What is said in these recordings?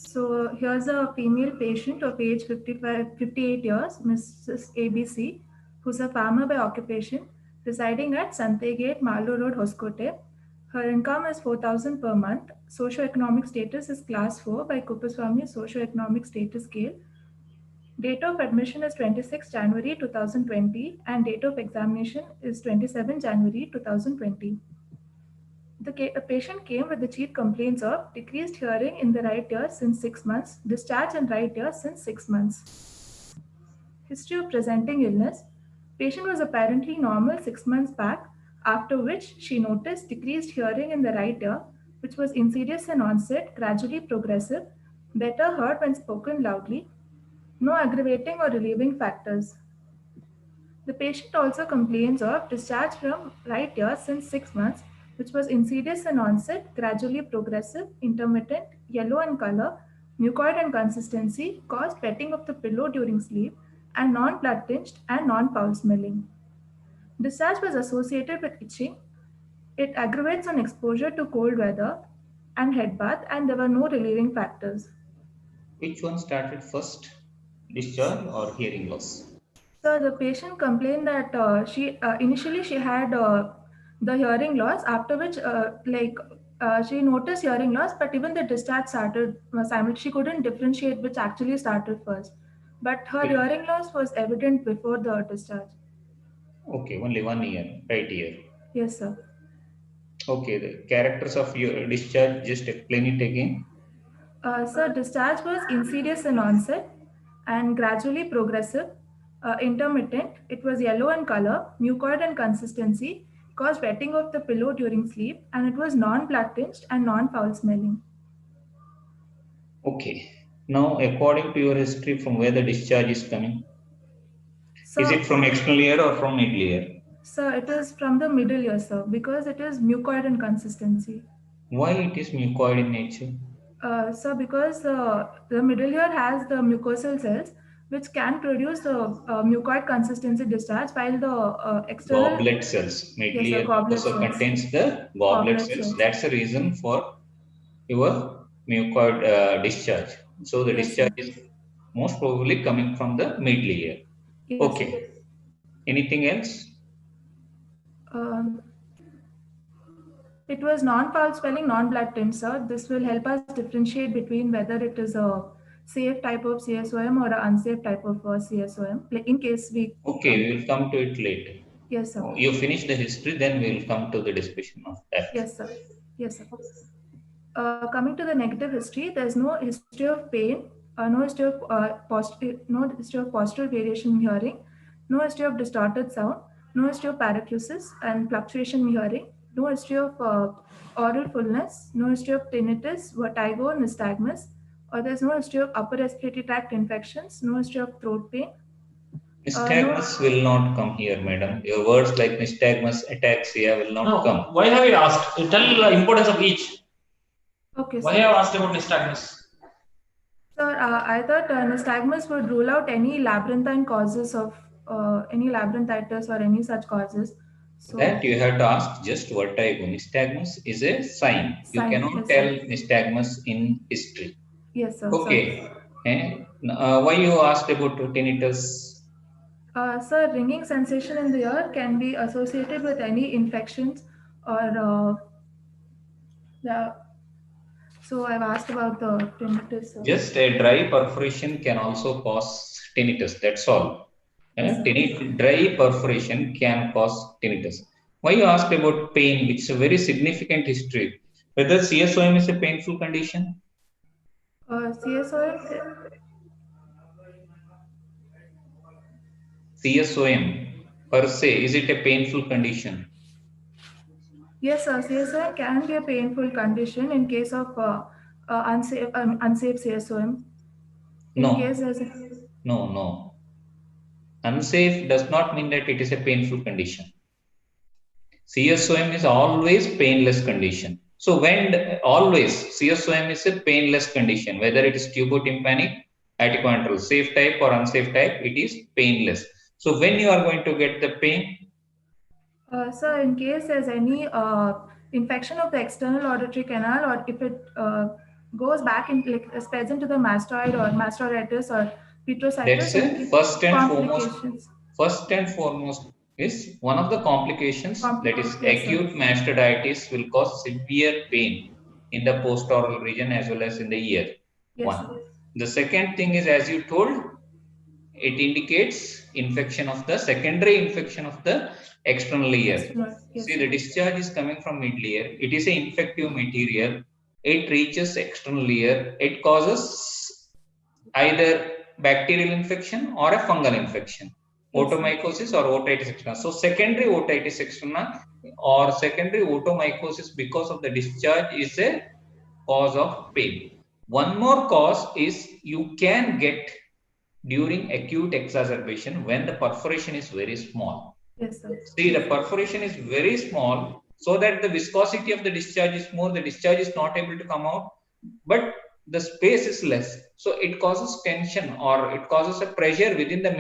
So here's a female patient of age 58 years, Mrs. ABC, who's a farmer by occupation, residing at Santegate, Malu Road, Hoskote. Her income is 4,000 per month. Socioeconomic status is class 4 by Kuppaswamy Socioeconomic Status Scale. Date of admission is 26 January 2020 and date of examination is 27 January 2020. The patient came with the chief complaints of decreased hearing in the right ear since 6 months, discharge in right ear since 6 months. History of presenting illness. Patient was apparently normal 6 months back, after which she noticed decreased hearing in the right ear, which was insidious in onset, gradually progressive, better heard when spoken loudly, no aggravating or relieving factors. The patient also complains of discharge from right ear since 6 months, which was insidious in onset, gradually progressive, intermittent, yellow in color, mucoid in consistency, caused wetting of the pillow during sleep, and non-blood tinged and non-foul smelling. Discharge was associated with itching. It aggravates on exposure to cold weather and head bath, and there were no relieving factors. Which one started first, discharge or hearing loss? So the patient complained that she initially she had the hearing loss, after which she noticed hearing loss, but even the discharge started simultaneously. She couldn't differentiate which actually started first, but her hearing loss was evident before the discharge. Okay, only 1 year, right ear. Yes, sir. Okay, the characters of your discharge, just explain it again. So discharge was insidious in onset and gradually progressive, intermittent. It was yellow in color, mucoid in consistency, caused wetting of the pillow during sleep, and it was non-blood tinged and non-foul smelling. Okay. Now, according to your history, from where the discharge is coming? So, Is it from external ear or from middle ear? So it is from the middle ear, sir, because it is mucoid in consistency. Why it is mucoid in nature? So because the middle ear has the mucosal cells which can produce the mucoid consistency discharge, while the external Goblet cells. Middle yes, sir, ear goblet mucosa cells. contains the goblet cells. That's the reason for your mucoid discharge. So the Yes, discharge sir. is most probably coming from the middle ear. Yes, Okay. sir. Anything else? Um, it was non-foul spelling, non-blood tint, sir. This will help us differentiate between whether it is a safe type of CSOM or an unsafe type of CSOM. Like in case we Okay, we will come to it later. Yes, sir. You finish the history, then we will come to the discussion of that. Yes, sir. Yes, sir. Coming to the negative history, there's no history of pain, no history of postural variation in hearing, no history of distorted sound, no history of paracusis and fluctuation in hearing, no history of oral fullness, no history of tinnitus, vertigo, nystagmus, or there's no history of upper respiratory tract infections, no history of throat pain. Nystagmus will not come here, madam. Your words like nystagmus, ataxia will not come. Why have you asked? Tell the importance of each. Okay, Why sir. have you asked about nystagmus? Sir, I thought nystagmus would rule out any labyrinthine causes of any labyrinthitis or any such causes. So that you have to ask just vertigo. Nystagmus is a sign. You cannot tell nystagmus in history. Yes, sir. Okay. Why you asked about tinnitus? Sir, ringing sensation in the ear can be associated with any infections or so I've asked about the tinnitus. Sir. Just a dry perforation can also cause tinnitus. That's all. Dry perforation can cause tinnitus. Why you asked about pain, which is a very significant history. Whether CSOM is a painful condition? CSOM per se, is it a painful condition? Yes, sir. CSOM can be a painful condition in case of unsafe CSOM. No. Unsafe does not mean that it is a painful condition. CSOM is always painless condition. So when always CSOM is a painless condition, whether it is tubotympanic, aticoantral, safe type or unsafe type, it is painless. So when you are going to get the pain? So in case there's any infection of the external auditory canal, or if goes back in, like spreads into the mastoid or mastoiditis or That's petrositis a and complications. complications. First and foremost is one of the complications, that is Yes, sir. acute mastoiditis, will cause severe pain in the post-oral region as well as in the ear. Yes, One. sir. The second thing is, as you told, it indicates infection of the secondary infection of the external ear. Yes, See, sir. the discharge is coming from middle ear. It is an infective material. It reaches external ear. It causes either bacterial infection or a fungal infection, Yes, sir. otomycosis or otitis externa. So secondary otitis externa or secondary otomycosis because of the discharge is a cause of pain. One more cause is you can get during acute exacerbation when the perforation is very small. Yes, sir. See, the perforation is very small, so that the viscosity of the discharge is more, the discharge is not able to come out, but the space is less. So it causes tension or it causes a pressure within the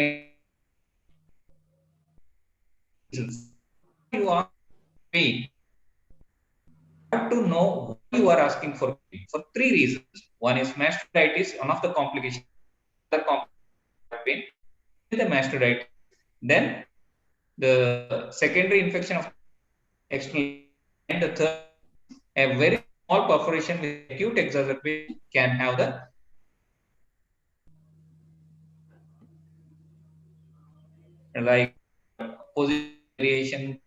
reasons. Whenever you ask pain, you have to know why you are asking for pain. For three reasons. One is mastoiditis, one of the complications, other complication pain, only the mastoiditis. Then the secondary infection of external, and the third, a very small perforation with acute exacerbation can have the like position variation,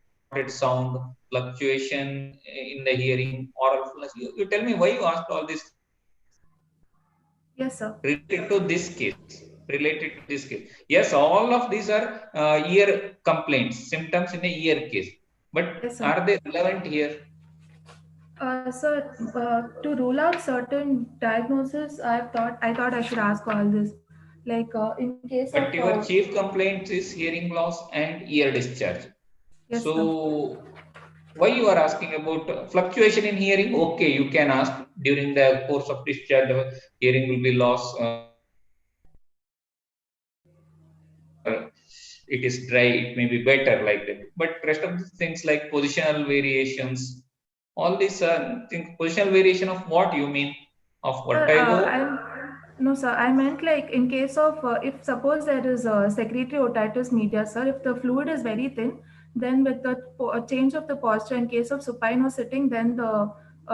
sound, fluctuation in the hearing, oral flush. You tell me why you asked all this Yes, sir. related to this case. Related to this case. Yes, all of these are ear complaints, symptoms in a ear case. But Yes, sir. are they relevant here? Sir, to rule out certain diagnoses, I thought I should ask all this. Like in case of But your chief complaint is hearing loss and ear discharge. yes, sir. So why you are asking about fluctuation in hearing? Okay, you can ask during the course of discharge, the hearing will be lost. It is dry, it may be better like that. But rest of the things like positional variations, all these things, positional variation of what you mean? Of Sir, vertigo? I'm no, sir. I meant like in case of if suppose there is a secretory otitis media, sir. If the fluid is very thin, then with the change of the posture, in case of supine or sitting, then the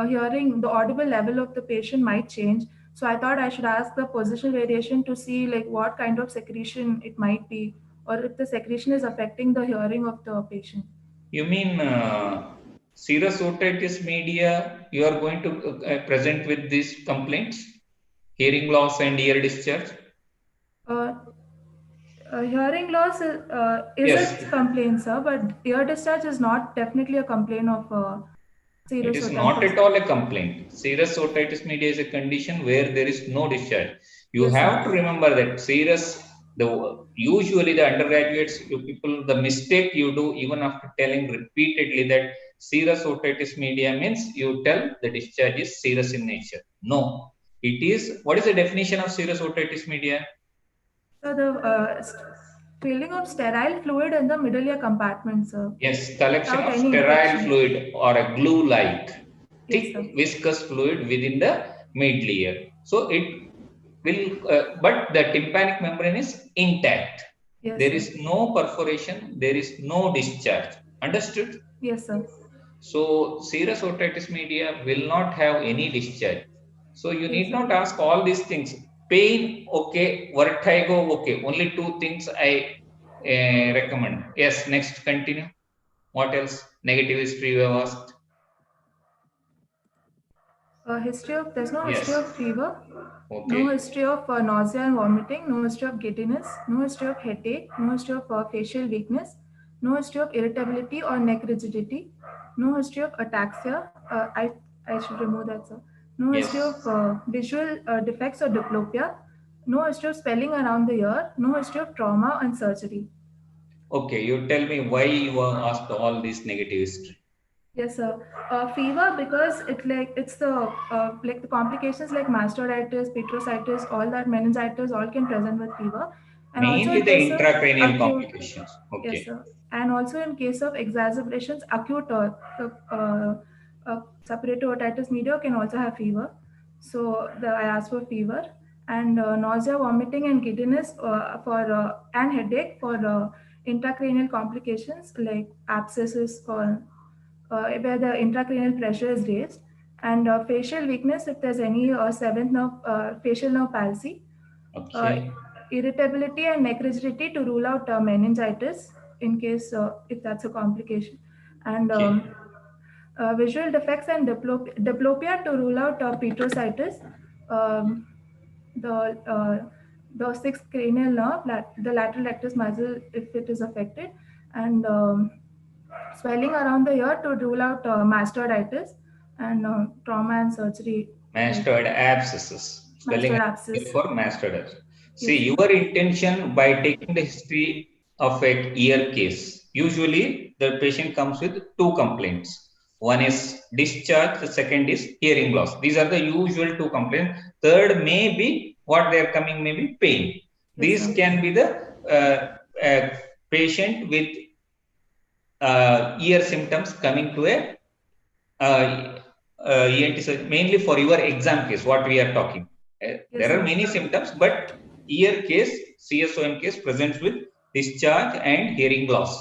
hearing, the audible level of the patient might change. So I thought I should ask the positional variation to see like what kind of secretion it might be, or if the secretion is affecting the hearing of the patient. You mean serous otitis media? You are going to present with these complaints, hearing loss and ear discharge? Uh, hearing loss is Yes, a complaint, sir, but ear discharge is not definitely a complaint of it serious is not otitis. at all a complaint. Serous otitis media is a condition where there is no discharge. You Yes, have to sir. remember that serous, usually the undergraduates, you people, the mistake you do even after telling repeatedly that serous otitis media means you tell the discharge is serous in nature. No, it is. What is the definition of serous otitis media? So the feeling of sterile fluid in the middle ear compartment, sir, Yes, collection without of any sterile infection. fluid or a glue-like Yes, thick sir. viscous fluid within the mid layer. So it will, but the tympanic membrane is intact. Yes, There sir. is no perforation, there is no discharge. Understood? Yes, sir. So serous otitis media will not have any discharge. So you Yes, need sir. not ask all these things. Pain, okay. Vertigo, okay. Only two things I recommend. Yes, next, continue. What else? Negative history you have asked. History of there's no history Yes. of fever, no Okay. history of nausea and vomiting, no history of giddiness, no history of headache, no history of facial weakness, no history of irritability or neck rigidity, no history of ataxia. I should remove that, sir. No history Yes. of visual defects or diplopia, no history of swelling around the ear, no history of trauma and surgery. Okay. You tell me why you asked all this negative history. Yes, sir. Fever because it's the like the complications like mastoiditis, petrositis, all that meningitis all can present with fever, and also Mainly in the case of intracranial acute, complications. yes, Okay. sir, and also in case of exacerbations, acute suppurative otitis media can also have fever. So I asked for fever and nausea, vomiting, and giddiness and headache for intracranial complications like abscesses or where the intracranial pressure is raised, and facial weakness if there's any seventh nerve facial nerve palsy, uh, Okay. irritability and neck rigidity to rule out meningitis in case if that's a complication, and Okay. visual defects and diplopia to rule out petrositis, um, the the sixth cranial nerve, the lateral rectus muscle if it is affected, and swelling around the ear to rule out mastoiditis, and trauma and surgery like Mastoid abscesses. Spelling mastoid abscess. for mastoid abscess. See, Yes, sir. your intention by taking the history of a ear case. Usually, the patient comes with two complaints. One is discharge, the second is hearing loss. These are the usual two complaints. Third may be what they are coming, maybe pain. Yes, These sir. can be the patient with ear symptoms coming to a ENT surgery, mainly for your exam case, what we are talking. Yes, There sir. are many symptoms, but ear case, CSOM case presents with discharge and hearing loss.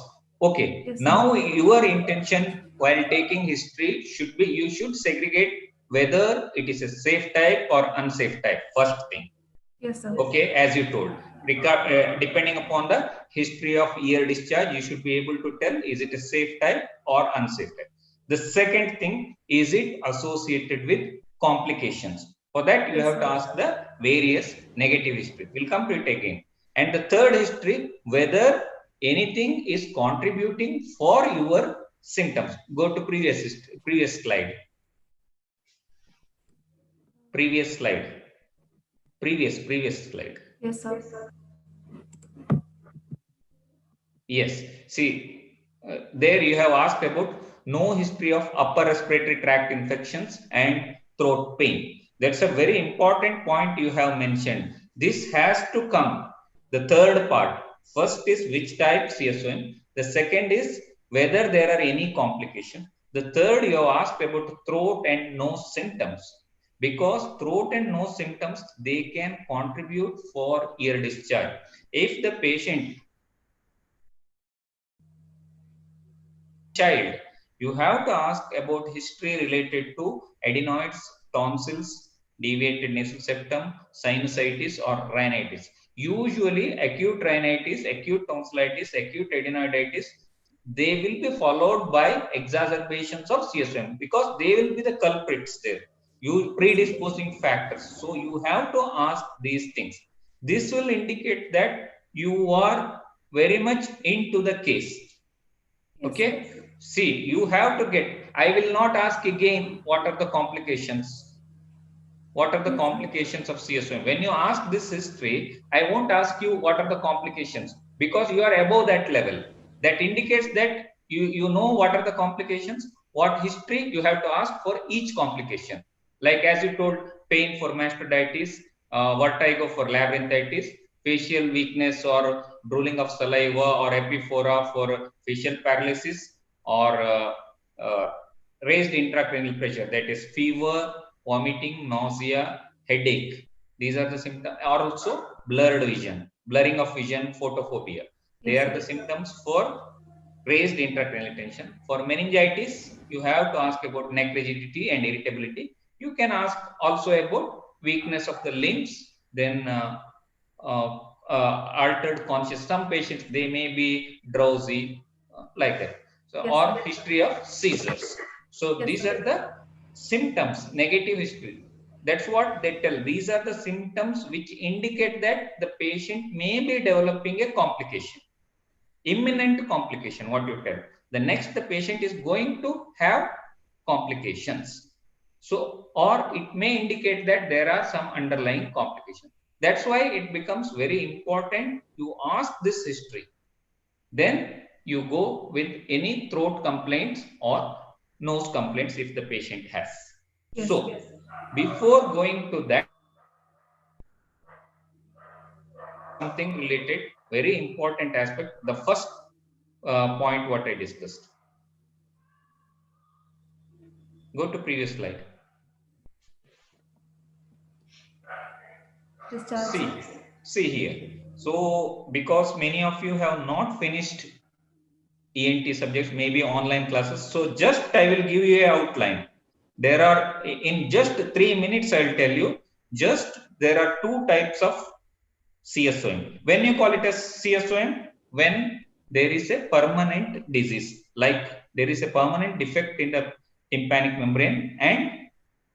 Okay, Yes, sir. now your intention while taking history should be, you should segregate whether it is a safe type or unsafe type, first thing. Yes, sir. Okay, as you told, depending upon the history of ear discharge, you should be able to tell is it a safe type or unsafe type. The second thing, is it associated with complications? For that, you Yes, have to sir. ask the various negative history. We'll come to it again. And the third history, whether anything is contributing for your symptoms. Go to previous slide. Previous slide. Previous slide. Yes, sir. Yes. See, there you have asked about no history of upper respiratory tract infections and throat pain. That's a very important point you have mentioned. This has to come. The third part. First is which type CSOM. The second is whether there are any complications. The third you have asked about throat and nose symptoms. Because throat and nose symptoms, they can contribute for ear discharge. If the patient child, you have to ask about history related to adenoids, tonsils, deviated nasal septum, sinusitis, or rhinitis. Usually, acute rhinitis, acute tonsillitis, acute adenoiditis, they will be followed by exacerbations of CSM because they will be the culprits there. You predisposing factors. So you have to ask these things. This will indicate that you are very much into the case. Yes, Okay. sir. See, you have to get, I will not ask again what are the complications. What are the Yes, sir. complications of CSOM? When you ask this history, I won't ask you what are the complications because you are above that level. That indicates that you know what are the complications, what history you have to ask for each complication. Like as you told, pain for mastoiditis, vertigo for labyrinthitis, facial weakness or drooling of saliva or epiphora for facial paralysis, or raised intracranial pressure, that is fever, vomiting, nausea, headache. These are the symptoms. Or also blurred vision, blurring of vision, photophobia. They Yes, are sir. the symptoms for raised intracranial tension. For meningitis, you have to ask about neck rigidity and irritability. You can ask also about weakness of the limbs, then altered conscious. Some patients, they may be drowsy, like that. So, Yes, or sir. history of seizures. So Yes, these are sir. the symptoms, negative history. That's what they tell. These are the symptoms which indicate that the patient may be developing a complication, imminent complication. What you tell, the next the patient is going to have complications. So, or it may indicate that there are some underlying complications. That's why it becomes very important you ask this history. Then you go with any throat complaints or nose complaints if the patient has. Yes, So, sir. before going to that, something related, very important aspect, the first point what I discussed. Go to previous slide. Discharge. See here. So because many of you have not finished ENT subjects, maybe online classes. So just I will give you an outline. There are, in just 3 minutes, I will tell you, just there are two types of CSOM. When you call it as CSOM, when there is a permanent disease, like there is a permanent defect in the tympanic membrane and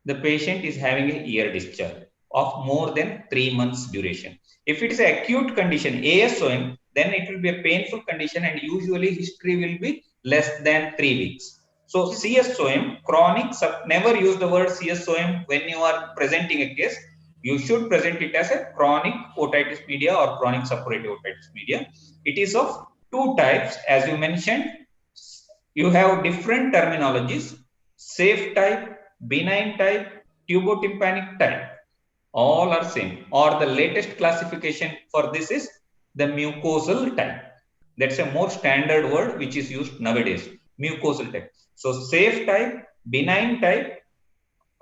the patient is having a ear discharge of more than 3 months duration. If it is an acute condition, ASOM, then it will be a painful condition and usually history will be less than 3 weeks. So CSOM, chronic, never use the word CSOM when you are presenting a case. You should present it as a chronic otitis media or chronic suppurative otitis media. It is of two types, as you mentioned. You have different terminologies: safe type, benign type, tubotympanic type. All are same. Or the latest classification for this is the mucosal type. That's a more standard word which is used nowadays. Mucosal type. So safe type, benign type,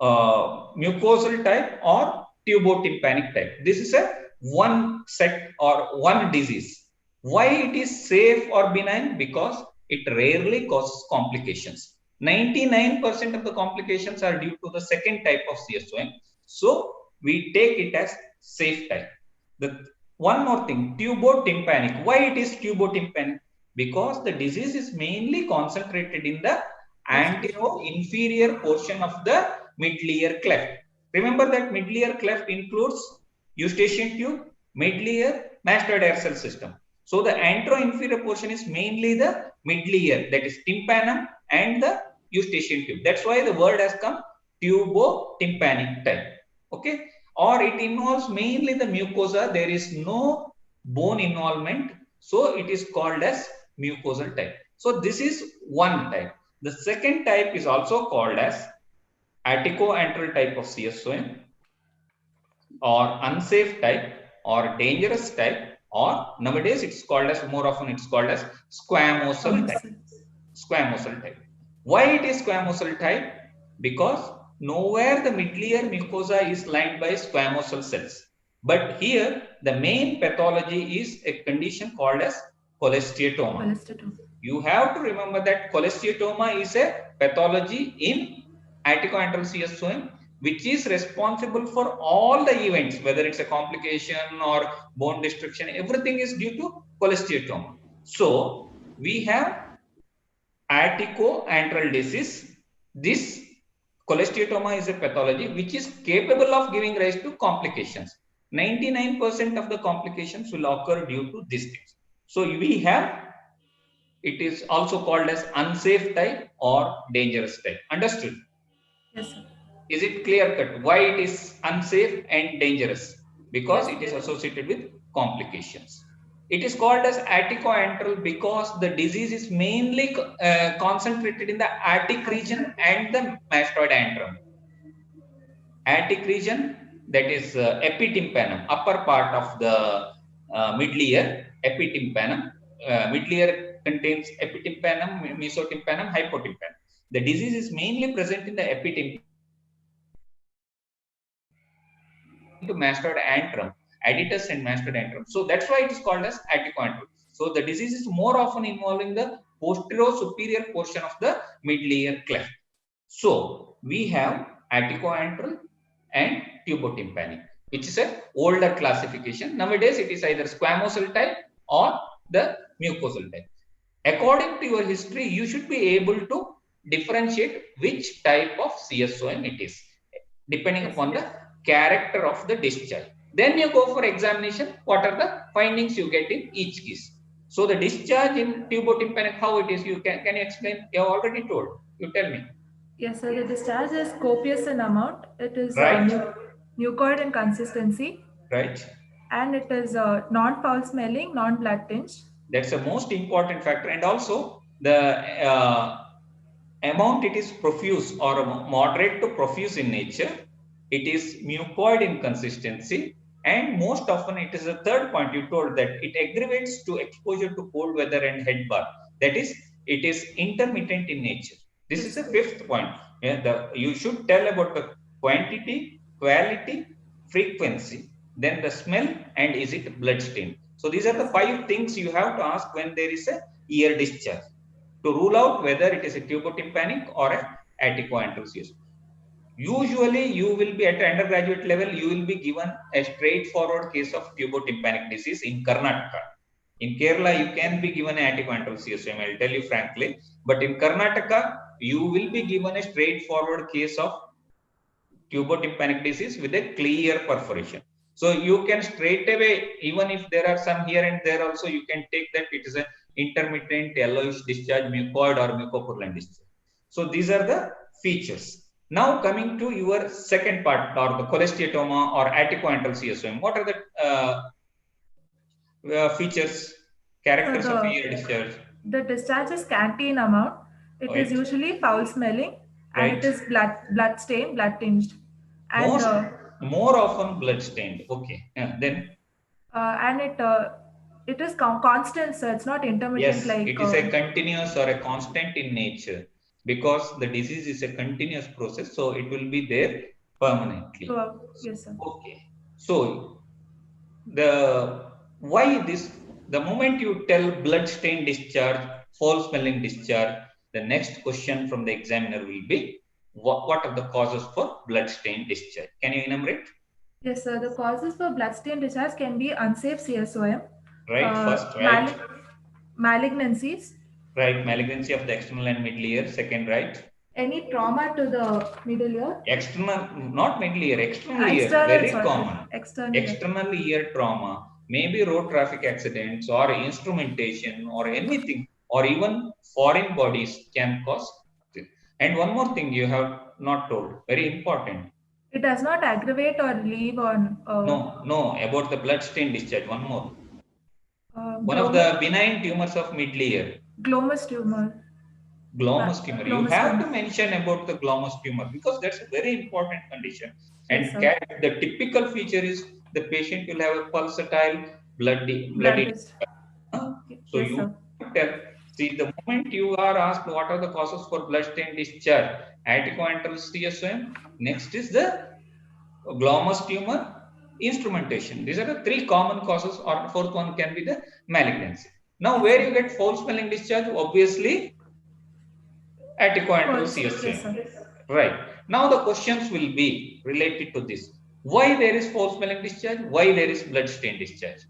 mucosal type, or tubotympanic type. This is a one set or one disease. Why it is safe or benign? Because it rarely causes complications. 99% of the complications are due to the second type of CSOM. So we take it as safe type. The one more thing, tubotympanic. Why it is tubotympanic? Because the disease is mainly concentrated in the anterior-inferior portion of the middle ear cleft. Remember that middle ear cleft includes eustachian tube, middle ear, mastoid air cell system. So the antero-inferior portion is mainly the middle ear, that is tympanum and the eustachian tube. That's why the word has come tubotympanic type. Okay, or it involves mainly the mucosa. There is no bone involvement, so it is called as mucosal type. So this is one type. The second type is also called as atticoantral type of CSOM, or unsafe type, or dangerous type, or nowadays it's called as, more often it's called as squamosal type. Squamosal type. Why it is squamosal type? Because nowhere the middle ear mucosa is lined by squamosal cells. But here the main pathology is a condition called as cholesteatoma. You have to remember that cholesteatoma is a pathology in atticoantral CSOM, which is responsible for all the events, whether it's a complication or bone destruction, everything is due to cholesteatoma. So we have atticoantral disease. This cholesteatoma is a pathology which is capable of giving rise to complications. 99% of the complications will occur due to these things. So we have, it is also called as unsafe type or dangerous type. Understood? Yes, sir. Is it clear cut why it is unsafe and dangerous? Because it is associated with complications. It is called as atticoantral because the disease is mainly concentrated in the attic region and the mastoid antrum. Attic region, that is epitympanum, upper part of the middle ear, epitympanum. Middle ear contains epitympanum, mesotympanum, hypotympanum. The disease is mainly present in the epitympanum to mastoid antrum, additus and mastoid antrum. So that's why it is called as atticoantral. So the disease is more often involving the posterior superior portion of the middle ear cleft. So we have atticoantral and tubotympanic, which is a older classification. Nowadays it is either squamosal type or the mucosal type. According to your history, you should be able to differentiate which type of CSOM it is, depending upon the character of the discharge. Then you go for examination. What are the findings you get in each case? So the discharge in tubotympanic, how it is? You can you explain? You have already told. You tell me. Yes, sir. The discharge is copious in amount. It is Right. mucoid in consistency. Right. And it is non-foul smelling, non-blood tinged. That's the most important factor. And also the amount, it is profuse or moderate to profuse in nature. It is mucoid in consistency. And most often it is the third point you told, that it aggravates to exposure to cold weather and head bath. That is, it is intermittent in nature. This is the fifth point. You should tell about the quantity, quality, frequency, then the smell, and is it blood stained? So these are the 5 things you have to ask when there is a ear discharge to rule out whether it is a tubotympanic or a aticoantral CSOM. Usually, you will be at undergraduate level, you will be given a straightforward case of tubotympanic disease in Karnataka. In Kerala, you can be given an aticoantral CSOM, I'll tell you frankly. But in Karnataka, you will be given a straightforward case of tubotympanic disease with a clear perforation. So you can straight away, even if there are some here and there also, you can take that it is an intermittent yellowish discharge, mucoid or mucopurulent discharge. So these are the features. Now coming to your second part, or the cholesteatoma or aticoantral CSOM. What are the features, characters of ear discharge? The discharge is scanty in amount. It is usually foul smelling, and it is blood stained, blood tinged. And more often blood stained. Okay. Then and it is constant, so it's not intermittent. Yes, like it is a continuous or a constant in nature, because the disease is a continuous process, so it will be there permanently. Yes, sir. Okay. So the moment you tell blood stain discharge, foul smelling discharge, the next question from the examiner will be, what are the causes for blood stain discharge? Can you enumerate? Yes, sir. The causes for blood stain discharge can be unsafe CSOM. Right, first, right. Malignancies. Right, malignancy of the external and middle ear. Second, right. Any trauma to the middle ear. External, not middle ear, external ear. Very common. External ear trauma. Maybe road traffic accidents or instrumentation or anything, or even foreign bodies can cause it. And one more thing you have not told, very important. It does not aggravate or leave on. No, about the blood stain discharge. One more. One of the benign tumors of middle ear. Glomus tumor. Glomus tumor. You have to mention about the glomus tumor, because that's a very important condition. And the typical feature is the patient will have a pulsatile bloody. So you tell. See, the moment you are asked what are the causes for blood stain discharge, aticoantral CSOM. Next is the glomus tumor, instrumentation. These are the 3 common causes, or fourth one can be the malignancy. Now, where you get foul smelling discharge? Obviously, aticoantral CSOM. Right. Now, the questions will be related to this. Why there is foul smelling discharge? Why there is blood stain discharge?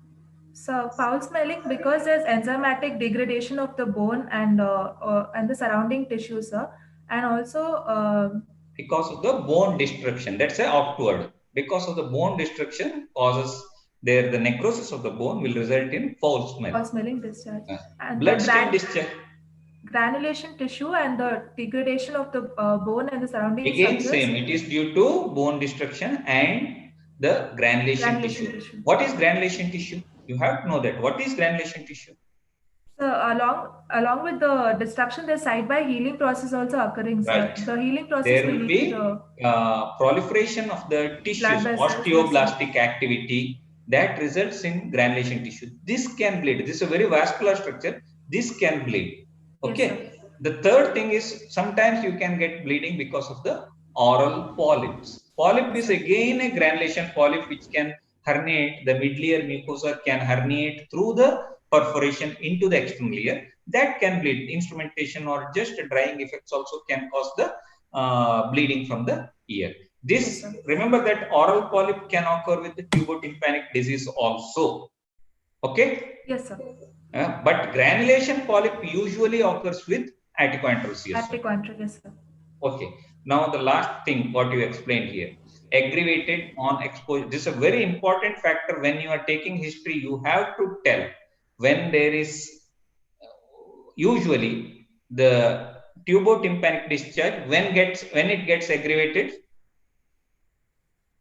So, foul smelling because there's enzymatic degradation of the bone and the surrounding tissues, sir. And also because of the bone destruction. That's a outward. Because of the bone destruction causes the necrosis of the bone will result in foul smell. Foul smelling discharge. And blood stain discharge. Granulation tissue and the degradation of the bone and the surrounding Again, structures. same. It is due to bone destruction and the granulation tissue. What is granulation tissue? You have to know that. What is granulation tissue? So along with the destruction, there's side-by healing process also occurring. Right. The healing process there will be proliferation of the tissues, osteoblastic activity that results in granulation tissue. This can bleed. This is a very vascular structure. This can bleed. Okay. Yes, the third thing is sometimes you can get bleeding because of the oral polyps. Polyp is again a granulation polyp which can herniate. The middle ear mucosa can herniate through the perforation into the external ear. That can bleed. Instrumentation or just drying effects also can cause the bleeding from the ear. This, remember that oral polyp can occur with the tubotympanic disease also. Okay? Yes, sir. But granulation polyp usually occurs with aticoantral CSOM. Aticoantral, yes, sir. Okay. Now the last thing what you explained here, aggravated on exposure. This is a very important factor when you are taking history. You have to tell when there is usually the tubotympanic discharge when it gets aggravated.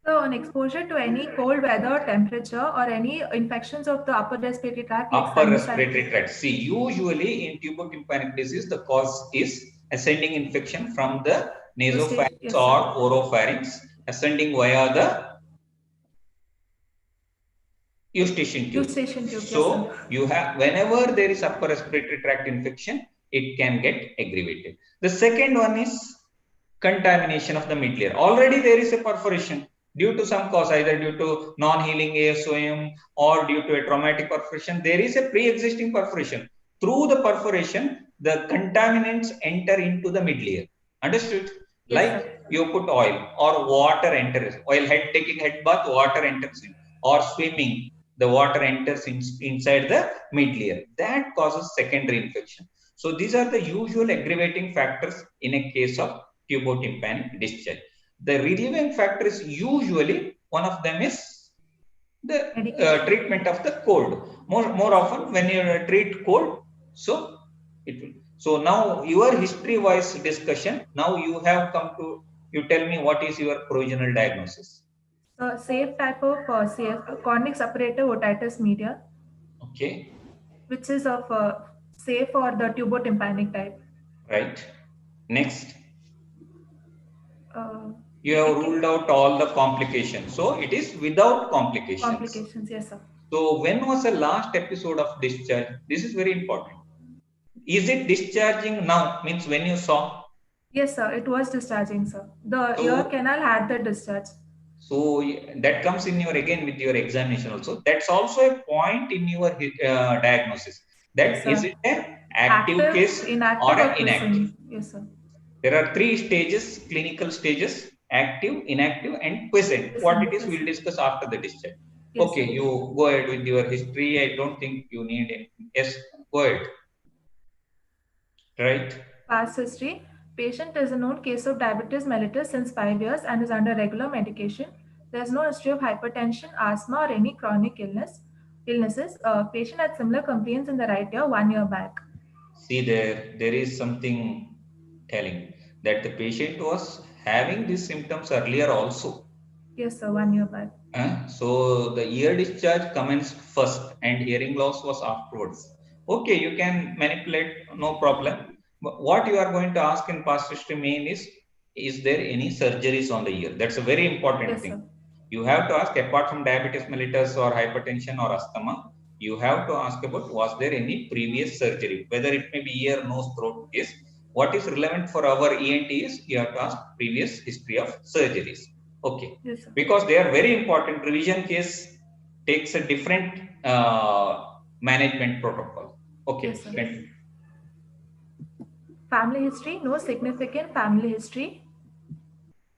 So, on exposure to any cold weather, temperature, or any infections of the upper respiratory tract. Upper respiratory tract. See, usually in tubotympanic disease, the cause is ascending infection from the nasopharynx or oropharynx, ascending via the eustachian tube. So, you have, whenever there is upper respiratory tract infection, it can get aggravated. The second one is contamination of the middle ear. Already there is a perforation. due to some cause, either due to non-healing ASOM or due to a traumatic perforation, there is a pre-existing perforation. Through the perforation, the contaminants enter into the mid layer. Understood? Yes, Like sir. you put oil or water enters, while taking head bath, water enters in, or swimming, the water enters inside the mid layer. That causes secondary infection. So these are the usual aggravating factors in a case of tubotympanic discharge. The relieving factor is usually, one of them is the treatment of the cold. More often when you treat cold, so it will. So now your history-wise discussion. Now you have come to, you tell me what is your provisional diagnosis. So safe type of CF, chronic suppurative otitis media, Okay. which is of safe for the tubotympanic type. Right. Next. Uh, You have ruled out all the complications. So it is without complications. Complications, yes, sir. So when was the last episode of discharge? This is very important. Is it discharging now? Means when you saw? Yes, sir. It was discharging, sir. The ear canal had the discharge. So that comes in your, again with your examination also. That's also a point in your diagnosis. That Yes, is sir. it an active case inactive, or an quiescent. inactive? Yes, sir. There are three stages, clinical stages: active, inactive, and quiescent. What it is, we'll discuss after the discharge. Yes, Okay, sir. you go ahead with your history. I don't think you need it. Yes, go ahead. Right. Past history. Patient is a known case of diabetes mellitus since 5 years and is under regular medication. There is no history of hypertension, asthma, or any chronic illnesses. Patient had similar complaints in the right ear 1 year back. See, there is something telling that the patient was having these symptoms earlier also. Yes, sir, 1 year back. So the ear discharge commenced first and hearing loss was afterwards. Okay, you can manipulate, no problem. But what you are going to ask in past history main is there any surgeries on the ear? That's a very important thing. Sir. You have to ask, apart from diabetes mellitus or hypertension or asthma, you have to ask about, was there any previous surgery? Whether it may be ear, nose, throat, is what is relevant for our ENT is you have to ask previous history of surgeries. Okay. Yes, sir. Because they are very important. Revision case takes a different management protocol. Okay. Yes, sir. Family history, no significant family history.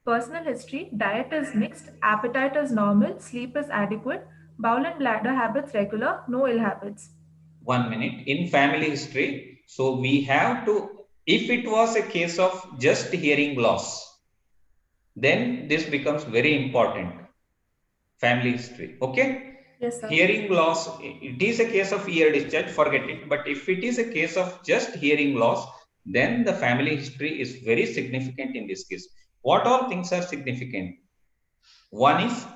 Personal history, diet is mixed, appetite is normal, sleep is adequate, bowel and bladder habits regular, no ill habits. 1 minute. In family history, so we have to, if it was a case of just hearing loss, then this becomes very important. Family history. Okay. Yes, sir. Hearing loss, it is a case of ear discharge, forget it. But if it is a case of just hearing loss, then the family history is very significant in this case. What all things are significant? One is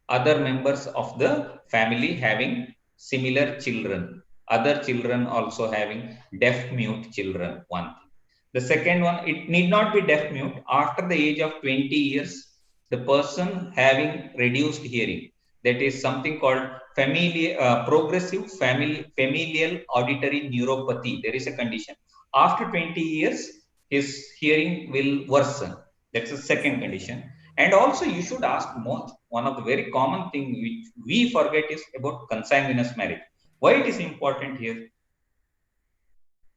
other members of the family having similar children, other children also having deaf mute children. One thing. The second one, it need not be deaf mute. After the age of 20 years, the person having reduced hearing, that is something called progressive familial auditory neuropathy. There is a condition. After 20 years, his hearing will worsen. That's the second condition. And also you should ask one of the very common thing which we forget is about consanguineous marriage. Why it is important here?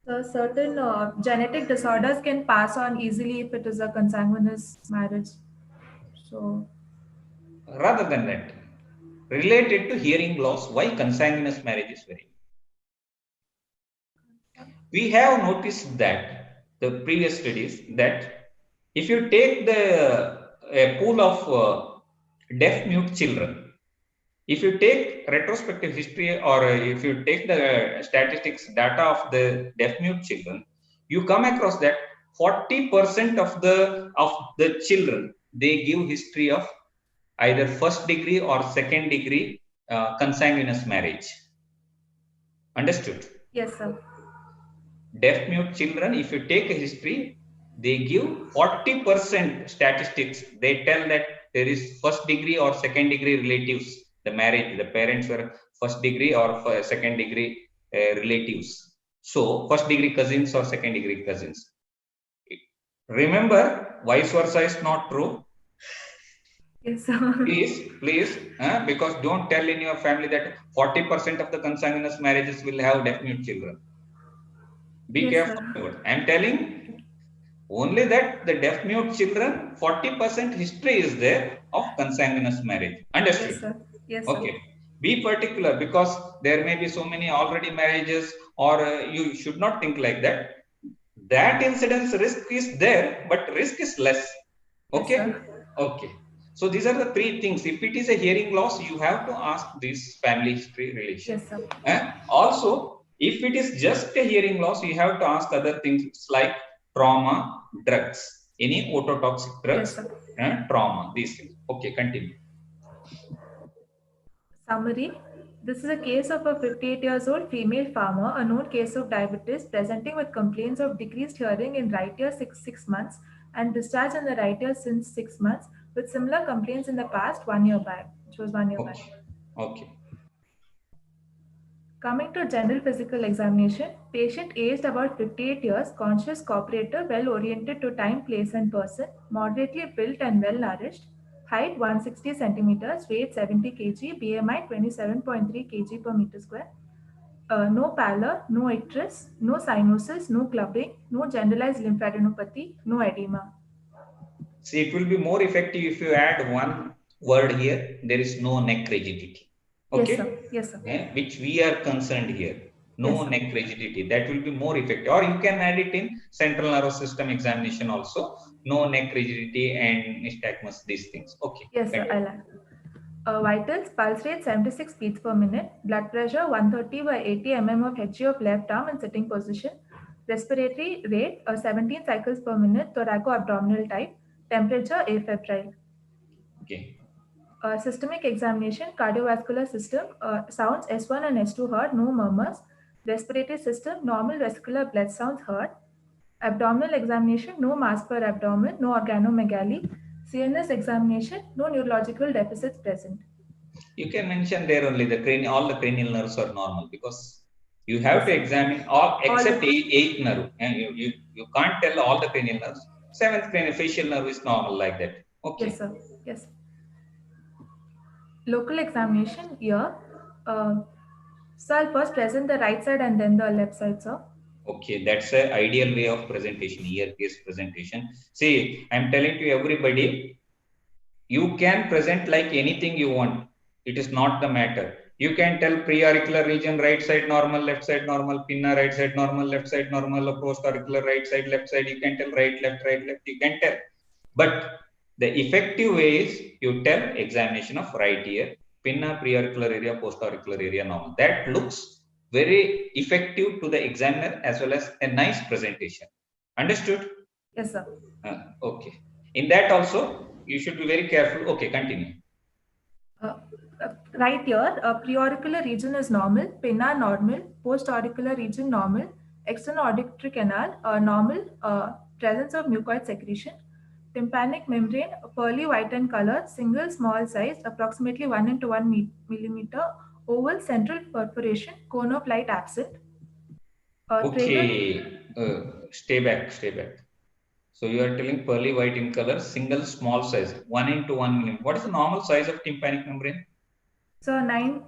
So certain genetic disorders can pass on easily if it is a consanguineous marriage. So rather than that, related to hearing loss, why consanguineous marriage is very important? We have noticed that the previous studies that if you take a pool of deaf mute children, if you take retrospective history or if you take the statistics data of the deaf mute children, you come across that 40% of the children, they give history of either first degree or second degree consanguineous marriage. Understood? Yes, sir. Deaf mute children, if you take a history, they give 40% statistics. They tell that there is first degree or second degree relatives. The marriage, the parents were first degree or second degree relatives. So first degree cousins or second degree cousins. Remember, vice versa is not true. Yes, sir. Please, because don't tell in your family that 40% of the consanguineous marriages will have deaf mute children. Be Yes, careful. sir. I am telling only that the deaf mute children, 40% history is there of consanguineous marriage. Yes, Understood? sir. Yes, sir. Okay. Be particular, because there may be so many already marriages, or you should not think like that. That incidence risk is there, but risk is less. Yes, Okay. sir. Okay. So these are the three things. If it is a hearing loss, you have to ask this family history relation. Yes, sir. Also, if it is just a hearing loss, you have to ask other things like trauma, drugs, any ototoxic drugs, Yes, sir. trauma, these things. Okay, continue. Summary. This is a case of a 58 years old female farmer, a known case of diabetes, presenting with complaints of decreased hearing in right ear 6 months and discharge in the right ear since 6 months, with similar complaints in the past 1 year back, which was 1 year back. Okay. Okay. Coming to general physical examination, patient aged about 58 years, conscious, cooperative, well oriented to time, place, and person, moderately built and well nourished, height 160 centimeters, weight 70 kg, BMI 27.3 kg per meter square. No pallor, no icterus, no cyanosis, no clubbing, no generalized lymphadenopathy, no edema. See, it will be more effective if you add one word here. There is no neck rigidity. Yes, Okay. sir. Yes, sir. Which we are concerned here. Yes, No sir. neck rigidity. That will be more effective. Or you can add it in central nervous system examination also. No neck rigidity and nystagmus, these things. Okay. Yes, sir. I'll add. Vitals, pulse rate 76 beats per minute, blood pressure 130 by 80 mm of Hg of left arm in sitting position, respiratory rate 17 cycles per minute, thoraco-abdominal type, temperature afebrile. Okay. Systemic examination, cardiovascular system, sounds S1 and S2 heard, no murmurs. Respiratory system, normal vesicular blood sounds heard. Abdominal examination, no mass per abdomen, no organomegaly. CNS examination, no neurological deficits present. You can mention there only the cranial, all the cranial nerves are normal, because you have Yes, to sir. examine all except the eighth nerve. And you can't tell all the cranial nerves. Seventh cranial facial nerve is normal, like that. Yes, Okay. sir. Yes. Local examination here. So I'll first present the right side and then the left side, sir. Okay, that's an ideal way of presentation, ear case presentation. See, I'm telling to everybody, you can present like anything you want. It is not the matter. You can tell pre-auricular region, right side normal, left side normal, pinna right side normal, left side normal, post-auricular right side, left side. You can tell right, left, you can tell. But the effective way is you tell examination of right ear, pinna, pre-auricular area, post-auricular area normal. That looks very effective to the examiner as well as a nice presentation. Understood? Yes, sir. Okay. In that also, you should be very careful. Okay, continue. Right ear, preauricular region is normal, pinna normal, post-auricular region normal, external auditory canal normal, presence of mucoid secretion, tympanic membrane pearly white in color, single small size, approximately 1 into 1 millimeter, oval central perforation, cone of light absent. Okay, stay back. So you are telling pearly white in color, single small size, 1 into 1 millimeter. What is the normal size of tympanic membrane? So 9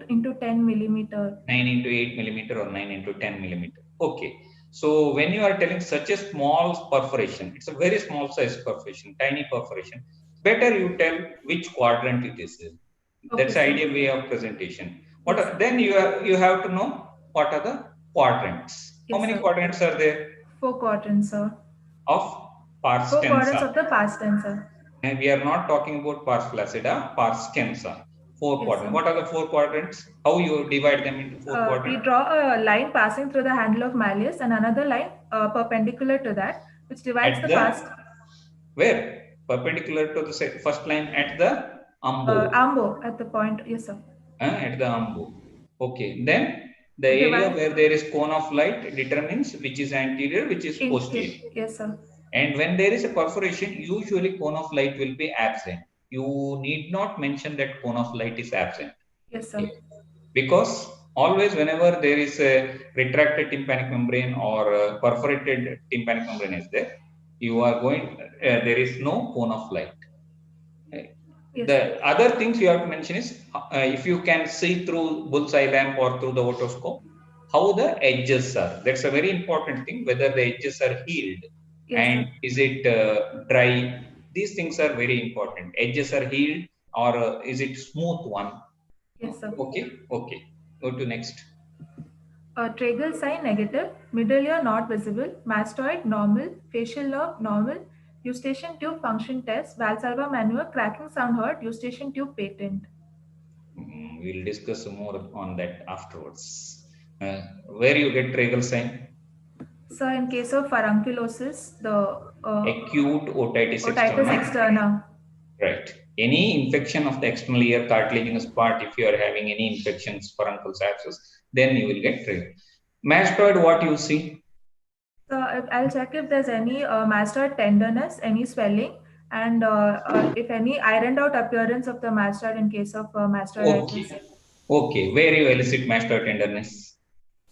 into 10 millimeter. 9 into 8 millimeter or 9 into 10 millimeter. Okay. So when you are telling such a small perforation, it's a very small size perforation, tiny perforation. Better you tell which quadrant it is. That's the ideal way of presentation. What Yes, are, then you have to know what are the quadrants. How many quadrants are there? 4 quadrants, sir. Of pars 4 quadrants tensa. of the past tense, sir. And we are not talking about pars flaccida, pars tensa. 4 quadrants. What are the 4 quadrants? How you divide them into 4 quadrants? We draw a line passing through the handle of malleus and another line perpendicular to that, which divides the past. Where? Perpendicular to the first line at the ambo. Ambo, at the point, yes, sir. At the ambo. Okay. Then the area where there is cone of light determines which is anterior, which is posterior. Yes, sir. And when there is a perforation, usually cone of light will be absent. You need not mention that cone of light is absent. Yes, sir. Because always whenever there is a retracted tympanic membrane or perforated tympanic membrane is there, you are going, there is no cone of light. Yes, The sir. other things you have to mention is if you can see through bullseye lamp or through the otoscope, how the edges are. That's a very important thing, whether the edges are healed Yes, and sir. is it dry. These things are very important. Edges are healed or is it smooth one? Yes, sir. Okay, okay. Go to next. Tragal sign negative, middle ear not visible, mastoid normal, facial nerve normal, eustachian tube function test, Valsalva manual, cracking sound heard, eustachian tube patent. We'll discuss more on that afterwards. Where you get tragal sign? So in case of furunculosis, the Acute otitis otitis externa. externa. Right. Any infection of the external ear cartilaginous part, if you are having any infections, furuncles, abscess, then you will get tragal. Mastoid, what you see? So I'll check if there's any mastoid tenderness, any swelling, and if any ironed out appearance of the mastoid in case of mastoiditis. Okay. Okay. Where you elicit mastoid tenderness?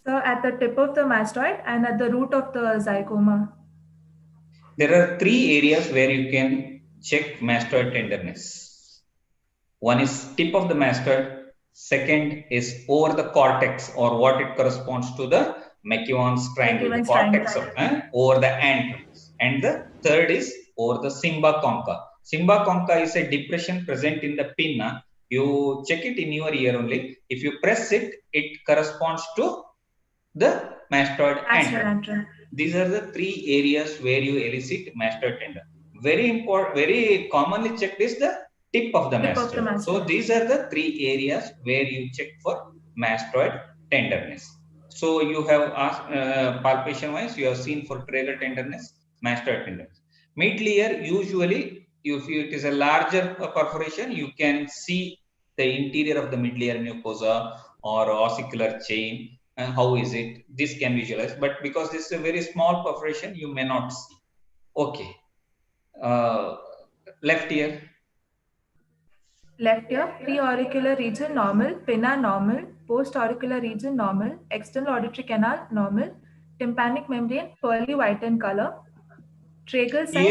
So at the tip of the mastoid and at the root of the zygoma. There are three areas where you can check mastoid tenderness. One is tip of the mastoid. Second is over the cortex, or what it corresponds to the McEwan's triangle, the McEwan's cortex triangle. of over the antrums. And the third is over the Simba concha. Simba concha is a depression present in the pinna. You check it in your ear only. If you press it, it corresponds to the mastoid antrum. These are the three areas where you elicit mastoid tendon. Very important, very commonly checked is the tip of the mastoid. So these are the three areas where you check for mastoid tenderness. So you have asked palpation wise, you have seen for tragal tenderness, mastoid tenderness. Middle ear, usually if it is a larger perforation, you can see the interior of the middle ear mucosa or ossicular chain. How is it? This can visualize, but because this is a very small perforation, you may not see. Okay. Left ear. Left ear, pre-auricular region normal, pinna normal, post-auricular region normal, external auditory canal normal, tympanic membrane pearly white in color. Tragal sign.